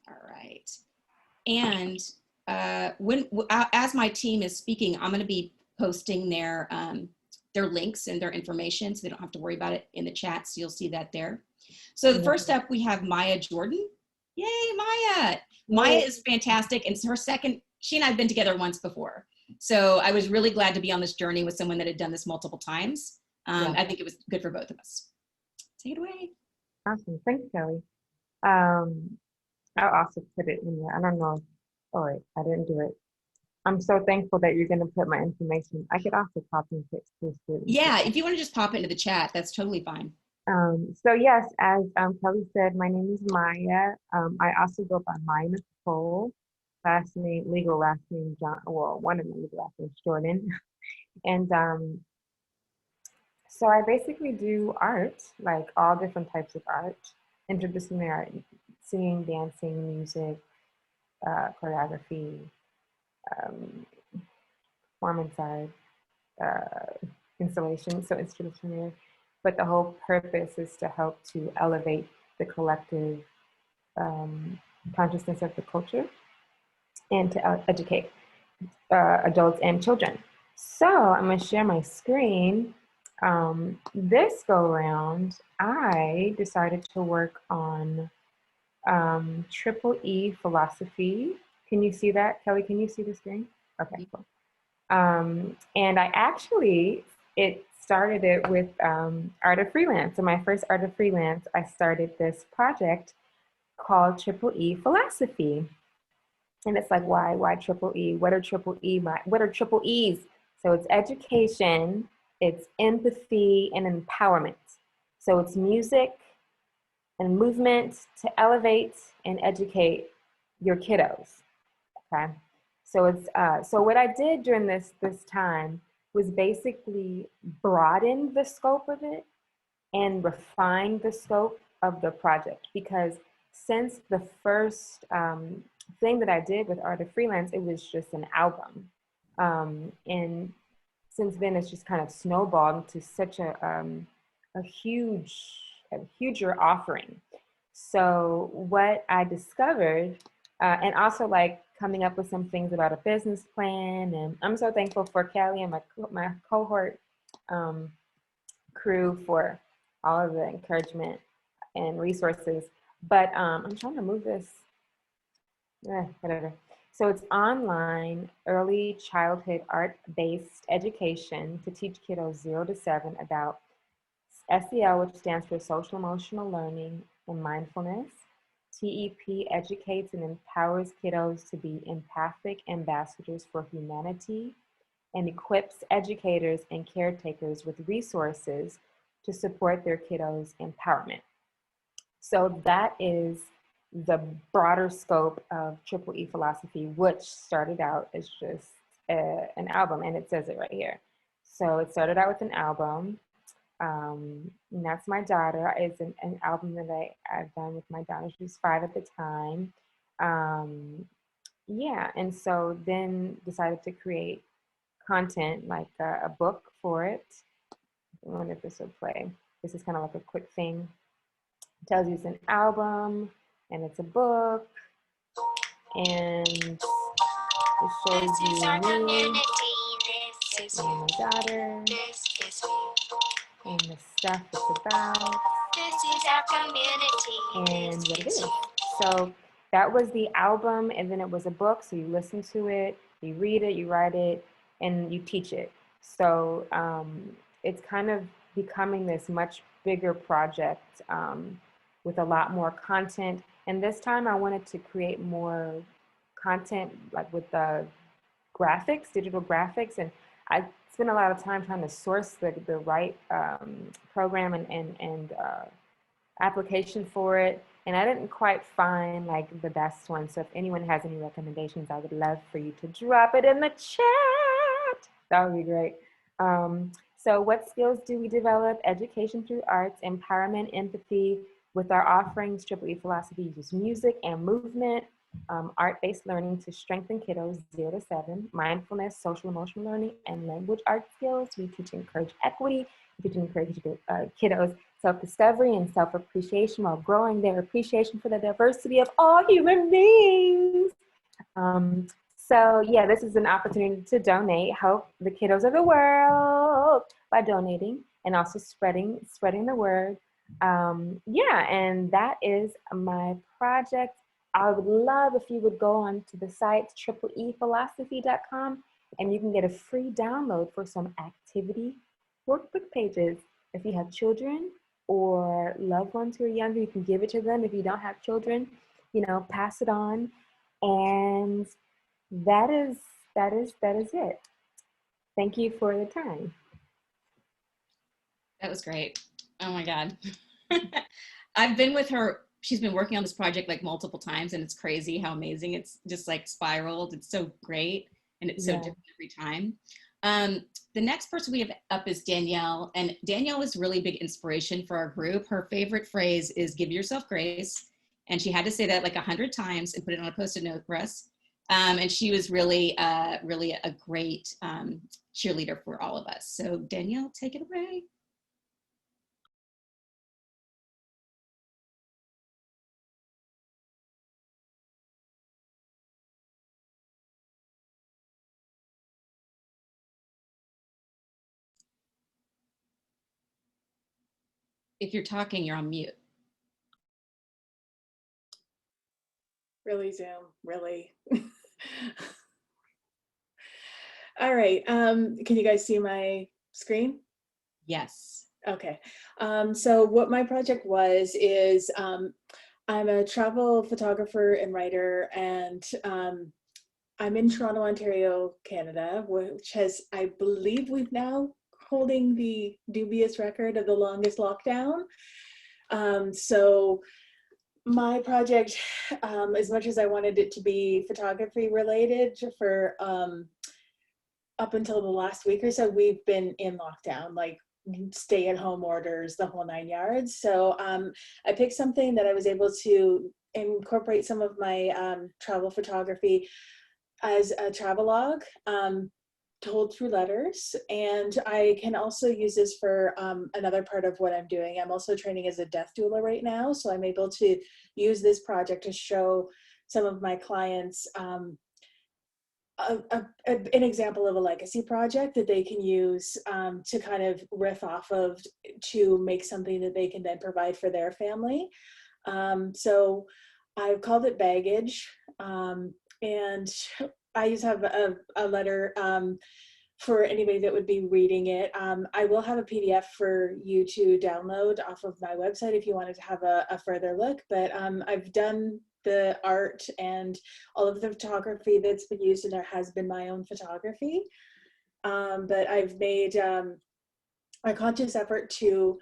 All right. And as my team is speaking, I'm going to be posting their links and their information, so they don't have to worry about it in the chat. So you'll see that there. So the first up, we have Maya Jordan. Yay, Maya! Maya is fantastic, and it's her second. She and I have been together once before, so I was really glad to be on this journey with someone that had done this multiple times. I think it was good for both of us. Take it away. Awesome. Thanks, Kelly. I'll also put it in there. I don't know. Oh, wait, I didn't do it. I'm so thankful that you're going to put my information. I could also pop in tips to students. Yeah, if you want to just pop it into the chat, that's totally fine. So yes, as Kelly said, my name is Maya. I also go by Maya Nicole, legal last name John. Well, one of my legal last names Jordan, and so I basically do art, like all different types of art, interdisciplinary art, singing, dancing, music, choreography, performance art, installation, so interdisciplinary. But the whole purpose is to help to elevate the collective consciousness of the culture and to educate adults and children. So I'm going to share my screen. This go around, I decided to work on Triple E philosophy. Can you see that? Kelly, can you see the screen? Okay, cool. And I actually, started it with Art of Freelance. So my first Art of Freelance, I started this project called Triple E Philosophy. And it's like, why Triple E? What are Triple E? What are Triple E's? So it's education, it's empathy, and empowerment. So it's music and movement to elevate and educate your kiddos. Okay. So it's so what I did during this time was basically broaden the scope of it and refine the scope of the project, because since the first thing that I did with Art of Freelance, it was just an album. And since then, it's just kind of snowballed into such a huger offering. So what I discovered, and also like coming up with some things about a business plan, and I'm so thankful for Callie and my cohort crew for all of the encouragement and resources. But I'm trying to move this, whatever. So it's online early childhood art-based education to teach kiddos 0 to 7 about SEL, which stands for social emotional learning and mindfulness. TEP educates and empowers kiddos to be empathic ambassadors for humanity and equips educators and caretakers with resources to support their kiddos' empowerment. So that is the broader scope of Triple E Philosophy, which started out as just an album, and it says it right here. So it started out with an album. And that's my daughter. It's an album that I've done with my daughter. She was 5 at the time. Yeah, and so then decided to create content, like a book for it. I wonder if this will play. This is kind of like a quick thing. It tells you it's an album and it's a book, and it shows you me and my daughter and the stuff it's about and what it is. So that was the album, and then it was a book. So you listen to it, you read it, you write it, and you teach it. So it's kind of becoming this much bigger project with a lot more content. And this time I wanted to create more content, like with the graphics, digital graphics. And I spent a lot of time trying to source the right program and application for it. And I didn't quite find like the best one. So if anyone has any recommendations, I would love for you to drop it in the chat. That would be great. So what skills do we develop? Education through arts, empowerment, empathy. With our offerings, Triple E Philosophy uses music and movement, art-based learning to strengthen kiddos 0 to 7, mindfulness, social emotional learning, and language art skills. We teach and encourage equity. We teach and encourage kiddos self-discovery and self-appreciation while growing their appreciation for the diversity of all human beings. So yeah, this is an opportunity to donate, help the kiddos of the world by donating and also spreading the word. Yeah, and that is my project. I would love if you would go on to the site tripleephilosophy.com and you can get a free download for some activity workbook pages. If you have children or loved ones who are younger, you can give it to them. If you don't have children, you know, pass it on. And that is it. Thank you for the time. That was great. Oh my God. I've been with her. She's been working on this project like multiple times, and it's crazy how amazing it's just like spiraled. It's so great, and it's so different every time. The next person we have up is Danielle, and Danielle is really big inspiration for our group. Her favorite phrase is "Give yourself grace," and she had to say that like 100 times and put it on a Post-it note for us. And she was really a great cheerleader for all of us. So Danielle, take it away. If you're talking, you're on mute. Really, Zoom, really. All right, can you guys see my screen? Yes. Okay, so what my project was is I'm a travel photographer and writer, and I'm in Toronto, Ontario, Canada, which has, I believe, we've now holding the dubious record of the longest lockdown. So my project, as much as I wanted it to be photography related for up until the last week or so, we've been in lockdown, like stay at home orders, the whole 9 yards. So I picked something that I was able to incorporate some of my travel photography as a travelogue, told through letters. And I can also use this for another part of what I'm doing. I'm also training as a death doula right now. So I'm able to use this project to show some of my clients an example of a legacy project that they can use to kind of riff off of to make something that they can then provide for their family. So I've called it Baggage. And I just have a letter for anybody that would be reading it. I will have a PDF for you to download off of my website if you wanted to have a further look, but I've done the art and all of the photography that's been used in there has been my own photography. But I've made a conscious effort to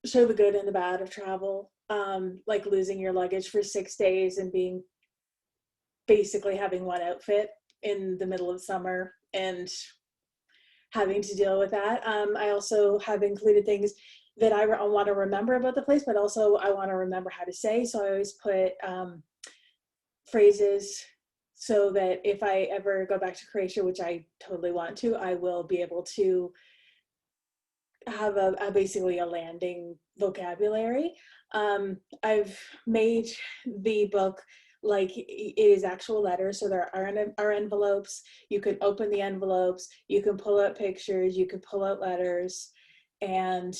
show the good and the bad of travel, like losing your luggage for 6 days and being basically having one outfit in the middle of summer and having to deal with that. I also have included things that I want to remember about the place, but also I want to remember how to say. So I always put phrases so that if I ever go back to Croatia, which I totally want to, I will be able to have basically a landing vocabulary. I've made the book like it is actual letters. So there are envelopes. You can open the envelopes. You can pull out pictures. You can pull out letters, and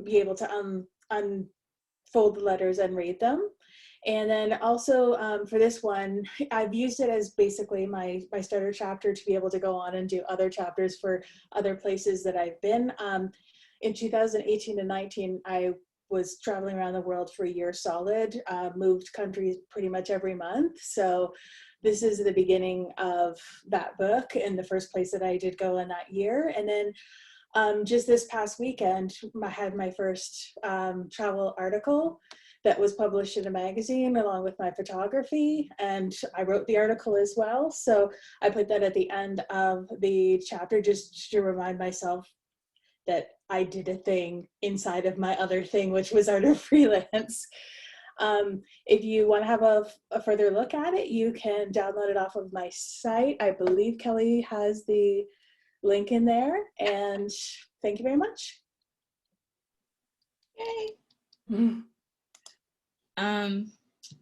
be able to unfold the letters and read them. And then also for this one, I've used it as basically my starter chapter to be able to go on and do other chapters for other places that I've been. In 2018 and 19, I was traveling around the world for a year solid, moved countries pretty much every month. So this is the beginning of that book and the first place that I did go in that year. And then just this past weekend, I had my first travel article that was published in a magazine along with my photography, and I wrote the article as well. So I put that at the end of the chapter just to remind myself that I did a thing inside of my other thing, which was Art of Freelance. If you want to have a further look at it, you can download it off of my site. I believe Kelly has the link in there, and thank you very much. Yay.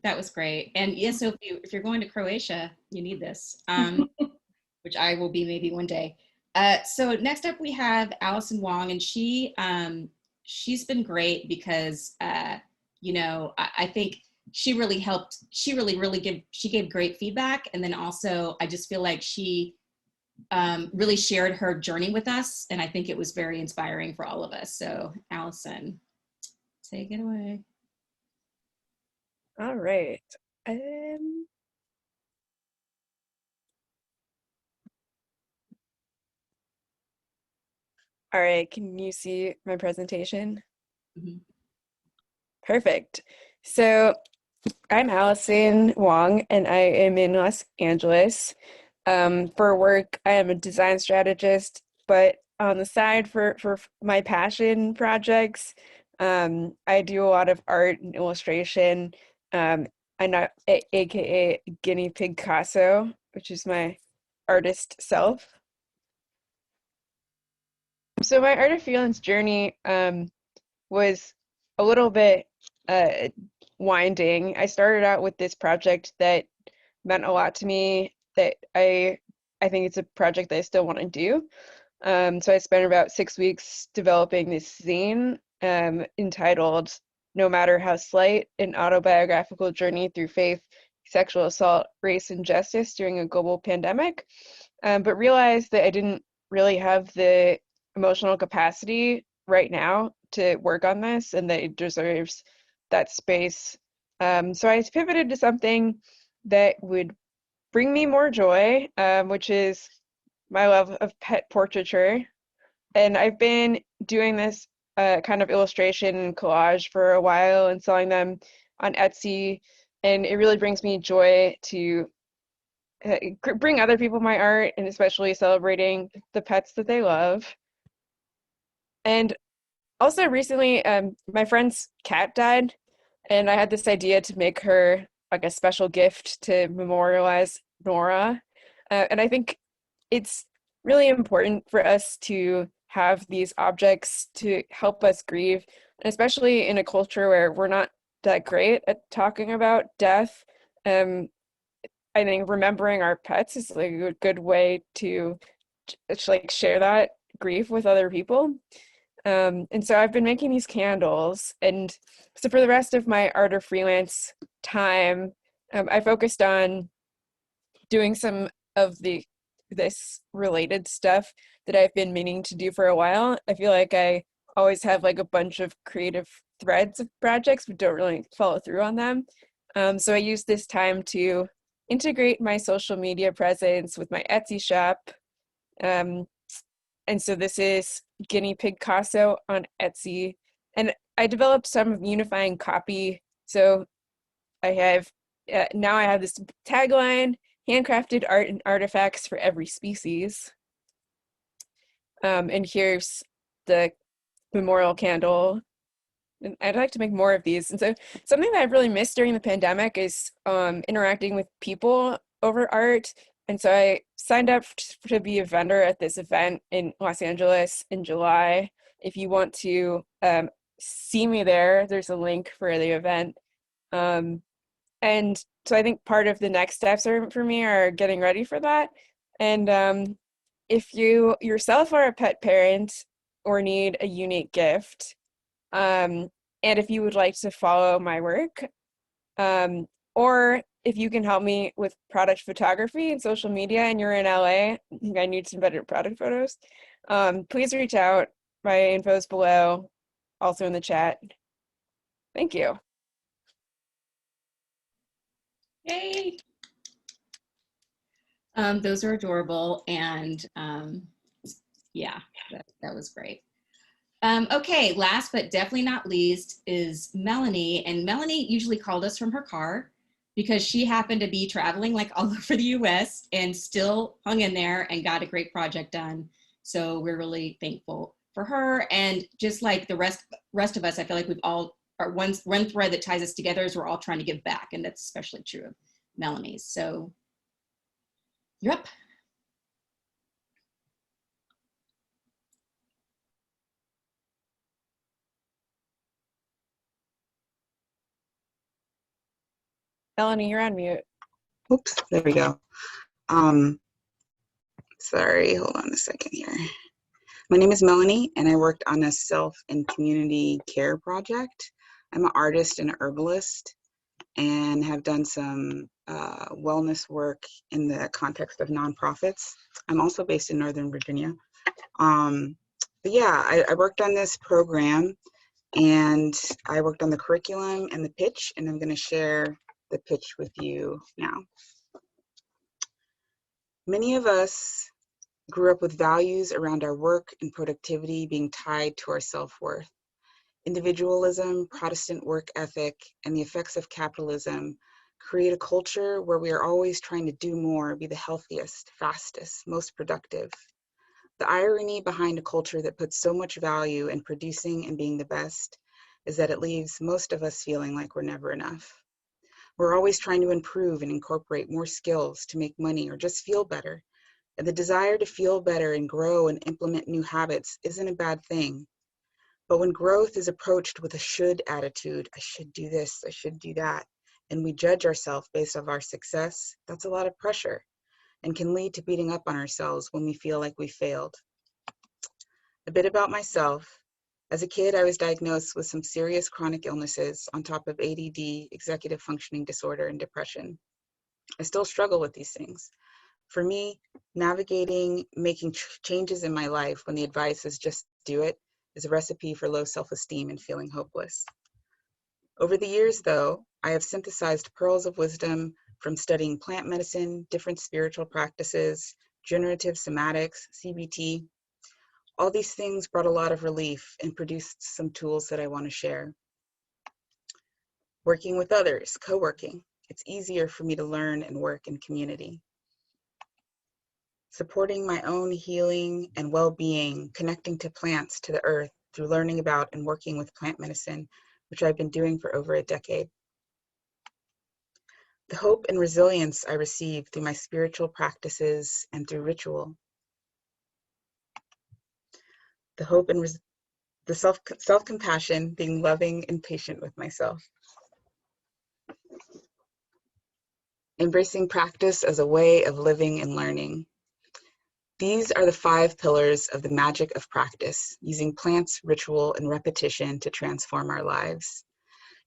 That was great. And yes, so if you're going to Croatia, you need this, which I will be maybe one day. So next up we have Allison Wong, and she's been great because you know, I think she really helped. She gave great feedback, and then also I just feel like she really shared her journey with us, and I think it was very inspiring for all of us. So Allison, take it away. All right. All right, can you see my presentation? Mm-hmm. Perfect. So I'm Allison Wong, and I am in Los Angeles. For work, I am a design strategist, but on the side for my passion projects, I do a lot of art and illustration. I'm not AKA Guinea Pig Picasso, which is my artist self. So my Art of Freelance journey was a little bit winding. I started out with this project that meant a lot to me, that I think it's a project that I still want to do. So I spent about 6 weeks developing this zine entitled No Matter How Slight, an autobiographical journey through faith, sexual assault, race, and justice during a global pandemic, but realized that I didn't really have the emotional capacity right now to work on this, and that it deserves that space. So I pivoted to something that would bring me more joy, which is my love of pet portraiture. And I've been doing this kind of illustration and collage for a while and selling them on Etsy. And it really brings me joy to bring other people my art, and especially celebrating the pets that they love. And also recently, my friend's cat died, and I had this idea to make her like a special gift to memorialize Nora. And I think it's really important for us to have these objects to help us grieve, especially in a culture where we're not that great at talking about death. I think remembering our pets is like a good way to like share that grief with other people. And so I've been making these candles, and so for the rest of my Art of Freelance time, I focused on doing some of this related stuff that I've been meaning to do for a while. I feel like I always have like a bunch of creative threads of projects, but don't really follow through on them. So I used this time to integrate my social media presence with my Etsy shop. And so this is Guinea Pig Casso on Etsy. And I developed some unifying copy. So I have, now I have this tagline, handcrafted art and artifacts for every species. And here's the memorial candle. And I'd like to make more of these. And so something that I've really missed during the pandemic is interacting with people over art. And so I signed up to be a vendor at this event in Los Angeles in July. If you want to see me there, there's a link for the event. And so I think part of the next steps for me are getting ready for that. And if you yourself are a pet parent or need a unique gift, and if you would like to follow my work, or if you can help me with product photography and social media and you're in LA, I need some better product photos, please reach out. My info is below, also in the chat. Thank you. Yay! Those are adorable, and yeah, that was great. Okay, last but definitely not least is Melanie, and Melanie usually called us from her car because she happened to be traveling like all over the US and still hung in there and got a great project done. So we're really thankful for her, and just like the rest of us, I feel like we've all, our one thread that ties us together is we're all trying to give back, and that's especially true of Melanie's. So, yep. Melanie, you're on mute. Oops, there we go. Sorry, hold on a second here. My name is Melanie, and I worked on a self and community care project. I'm an artist and an herbalist, and have done some wellness work in the context of nonprofits. I'm also based in Northern Virginia. But yeah, I worked on this program, and I worked on the curriculum and the pitch, and I'm going to share the pitch with you now. Many of us grew up with values around our work and productivity being tied to our self-worth. Individualism, Protestant work ethic, and the effects of capitalism create a culture where we are always trying to do more, be the healthiest, fastest, most productive. The irony behind a culture that puts so much value in producing and being the best is that it leaves most of us feeling like we're never enough. We're always trying to improve and incorporate more skills to make money or just feel better. And the desire to feel better and grow and implement new habits isn't a bad thing. But when growth is approached with a should attitude, I should do this, I should do that, and we judge ourselves based on our success, that's a lot of pressure and can lead to beating up on ourselves when we feel like we failed. A bit about myself. As a kid, I was diagnosed with some serious chronic illnesses on top of ADD, executive functioning disorder, and depression. I still struggle with these things. For me, navigating making changes in my life when the advice is just do it is a recipe for low self-esteem and feeling hopeless. Over the years, though, I have synthesized pearls of wisdom from studying plant medicine, different spiritual practices, generative somatics, CBT. All these things brought a lot of relief and produced some tools that I want to share. Working with others, co-working. It's easier for me to learn and work in community. Supporting my own healing and well-being, connecting to plants, to the earth, through learning about and working with plant medicine, which I've been doing for over a decade. The hope and resilience I receive through my spiritual practices and through ritual. The hope and the self-compassion, being loving and patient with myself. Embracing practice as a way of living and learning. These are the 5 pillars of the magic of practice, using plants, ritual, and repetition to transform our lives.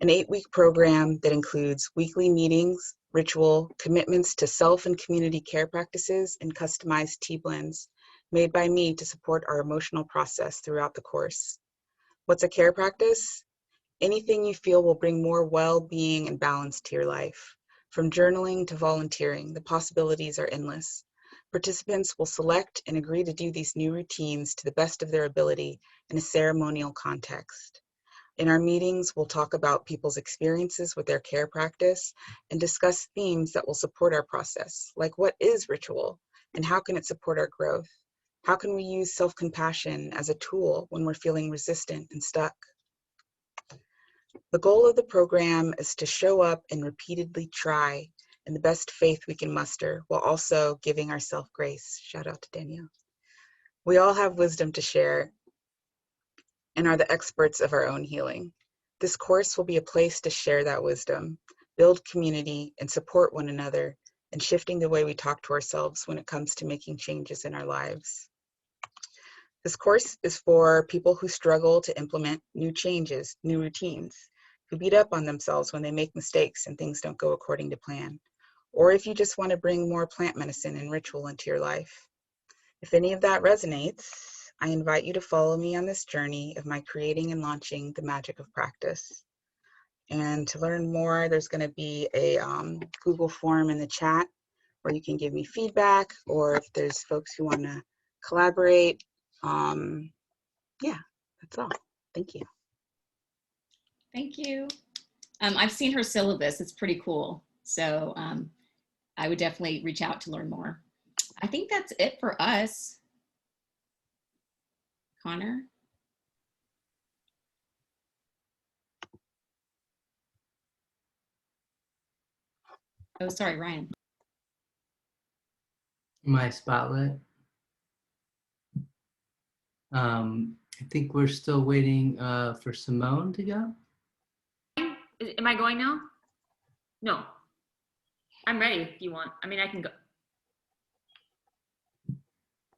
An 8-week program that includes weekly meetings, ritual, commitments to self and community care practices, and customized tea blends made by me to support our emotional process throughout the course. What's a care practice? Anything you feel will bring more well-being and balance to your life. From journaling to volunteering, the possibilities are endless. Participants will select and agree to do these new routines to the best of their ability in a ceremonial context. In our meetings, we'll talk about people's experiences with their care practice and discuss themes that will support our process, like what is ritual and how can it support our growth? How can we use self-compassion as a tool when we're feeling resistant and stuck? The goal of the program is to show up and repeatedly try in the best faith we can muster while also giving ourselves grace. Shout out to Danielle. We all have wisdom to share and are the experts of our own healing. This course will be a place to share that wisdom, build community, and support one another in shifting the way we talk to ourselves when it comes to making changes in our lives. This course is for people who struggle to implement new changes, new routines, who beat up on themselves when they make mistakes and things don't go according to plan, or if you just want to bring more plant medicine and ritual into your life. If any of that resonates, I invite you to follow me on this journey of my creating and launching the magic of practice. And to learn more, there's going to be a Google form in the chat where you can give me feedback, or if there's folks who want to collaborate. Yeah, that's all. Thank you. Thank you. I've seen her syllabus. It's pretty cool. So I would definitely reach out to learn more. I think that's it for us. Connor? Oh, sorry, Ryan. My spotlight. I think we're still waiting for Simone to go. Am I going now? No. I'm ready if you want. I mean, I can go.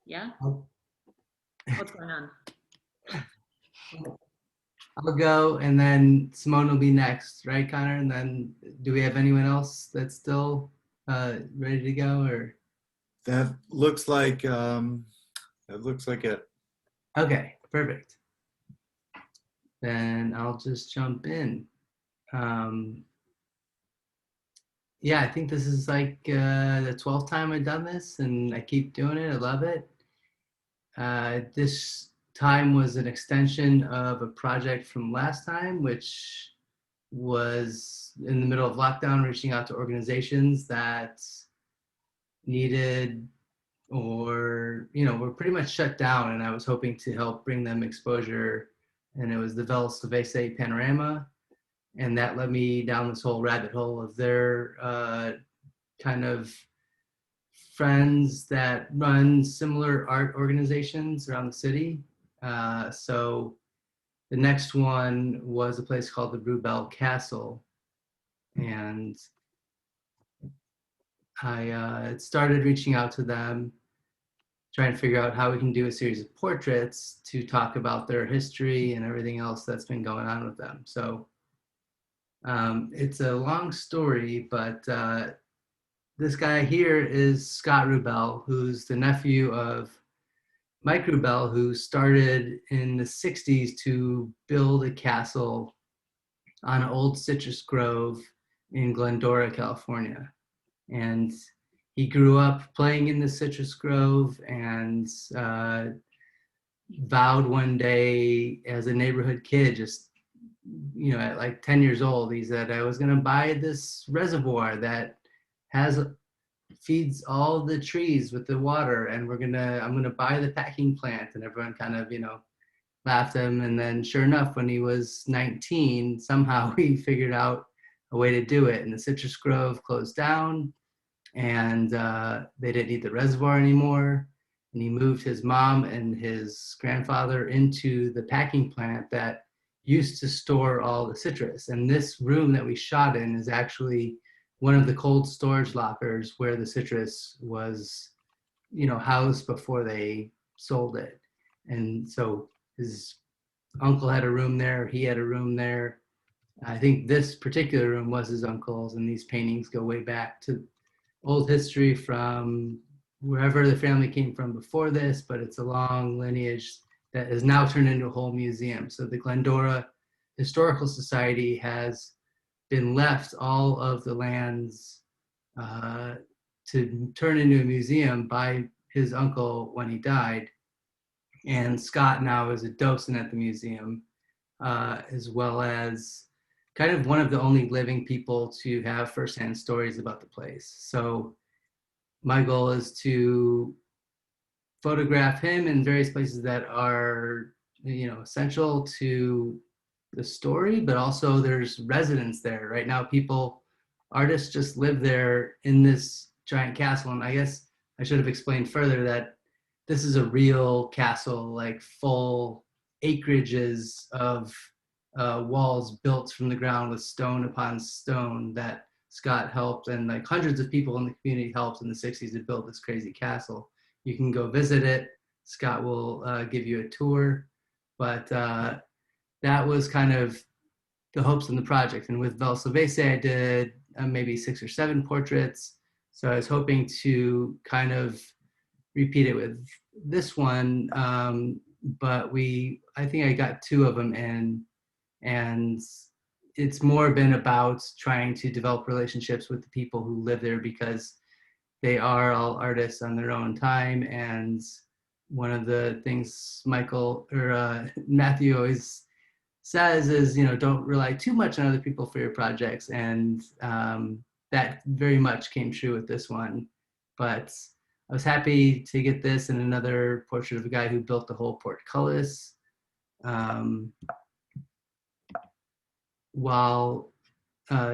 Yeah? What's going on? I'll go, and then Simone will be next, right, Connor? And then do we have anyone else that's still ready to go, or? That looks like it. Okay, perfect. Then I'll just jump in. Yeah, I think this is like the 12th time I've done this, and I keep doing it. I love it. This time was an extension of a project from last time, which was in the middle of lockdown, reaching out to organizations that needed or, were pretty much shut down, and I was hoping to help bring them exposure. And it was the Vel Silvestre Panorama, and that led me down this whole rabbit hole of their kind of friends that run similar art organizations around the city. So the next one was a place called the Rubel Castle, and I started reaching out to them, trying to figure out how we can do a series of portraits to talk about their history and everything else that's been going on with them. So it's a long story, but this guy here is Scott Rubel, who's the nephew of Mike Rubel, who started in the 60s to build a castle on an old citrus grove in Glendora, California. And he grew up playing in the citrus grove and vowed one day as a neighborhood kid, just, you know, at like 10 years old, he said, I was going to buy this reservoir that feeds all the trees with the water, and I'm gonna buy the packing plant. And everyone kind of, you know, laughed at him. And then sure enough, when he was 19, somehow he figured out a way to do it, and the citrus grove closed down, and they didn't need the reservoir anymore. And he moved his mom and his grandfather into the packing plant that used to store all the citrus. And this room that we shot in is actually one of the cold storage lockers where the citrus was, you know, housed before they sold it. And so his uncle had a room there, he had a room there. I think this particular room was his uncle's, and these paintings go way back to old history from wherever the family came from before this, but it's a long lineage that is now turned into a whole museum. So the Glendora Historical Society has been left all of the lands to turn into a museum by his uncle when he died. And Scott now is a docent at the museum, as well as kind of one of the only living people to have firsthand stories about the place. So my goal is to photograph him in various places that are, you know, essential to the story, but also there's residents there. Right now, artists just live there in this giant castle. And I guess I should have explained further that this is a real castle, like full acreages of walls built from the ground with stone upon stone that Scott helped, and like hundreds of people in the community helped in the 60s to build this crazy castle. You can go visit it. Scott will give you a tour, but that was kind of the hopes in the project. And with Vel Silvese, I did maybe 6 or 7 portraits. So I was hoping to kind of repeat it with this one, but I think I got 2 of them in, and it's more been about trying to develop relationships with the people who live there, because they are all artists on their own time. And one of the things Matthew always says is, you know, don't rely too much on other people for your projects. And that very much came true with this one. But I was happy to get this and another portrait of a guy who built the whole portcullis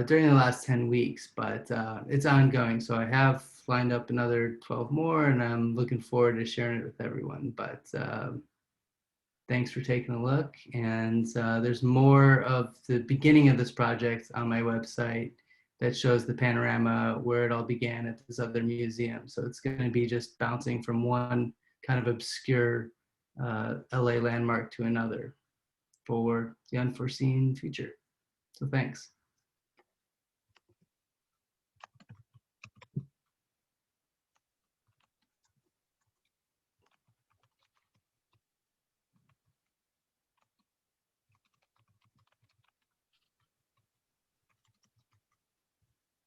during the last 10 weeks, but it's ongoing. So I have lined up another 12 more, and I'm looking forward to sharing it with everyone. But thanks for taking a look. And there's more of the beginning of this project on my website that shows the panorama where it all began at this other museum. So it's going to be just bouncing from one kind of obscure LA landmark to another for the unforeseen future. So thanks.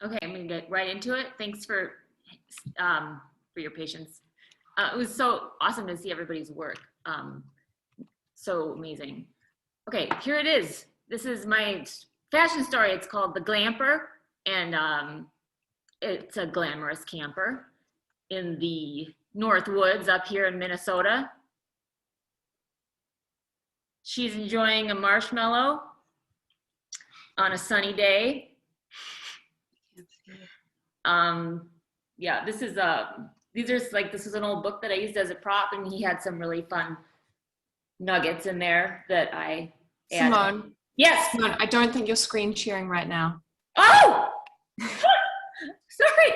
Okay, I'm gonna get right into it. Thanks for your patience. It was so awesome to see everybody's work. So amazing. Okay, here it is. This is my fashion story. It's called The Glamper, and it's a glamorous camper in the North Woods up here in Minnesota. She's enjoying a marshmallow on a sunny day. Yeah, this is this is an old book that I used as a prop, and he had some really fun nuggets in there that I added. Simone. Yes. Simone, I don't think you're screen sharing right now. Oh, sorry.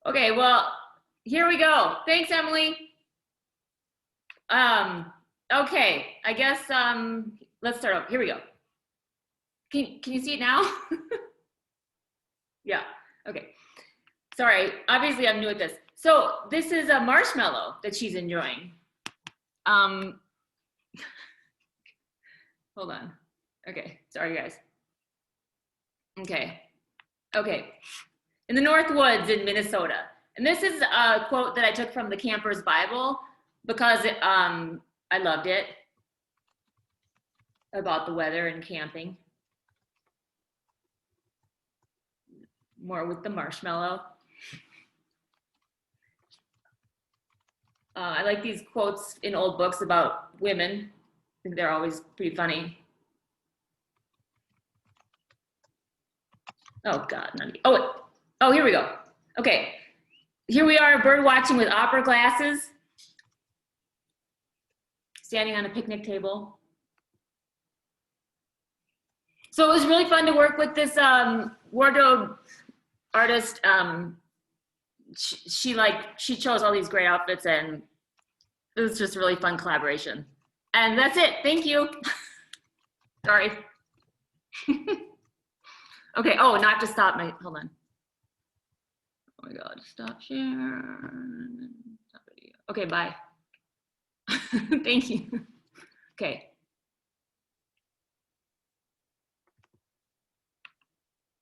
Okay, well, here we go. Thanks, Emily. Okay, I guess let's start over. Here we go. Can you see it now? Yeah, okay. Sorry, obviously I'm new at this. So this is a marshmallow that she's enjoying. Hold on. Okay, sorry guys. Okay, okay. In the North Woods in Minnesota. And this is a quote that I took from the Camper's Bible because I loved it, about the weather and camping. More with the marshmallow. I like these quotes in old books about women. I think they're always pretty funny. Oh God, oh, here we go. Okay, here we are bird watching with opera glasses, standing on a picnic table. So it was really fun to work with this wardrobe artist. She chose all these great outfits, and it was just a really fun collaboration. And that's it. Thank you. Sorry. Okay. Oh, not to stop my. Hold on. Oh my God. Stop share. Stop video. Okay. Bye. Thank you. Okay.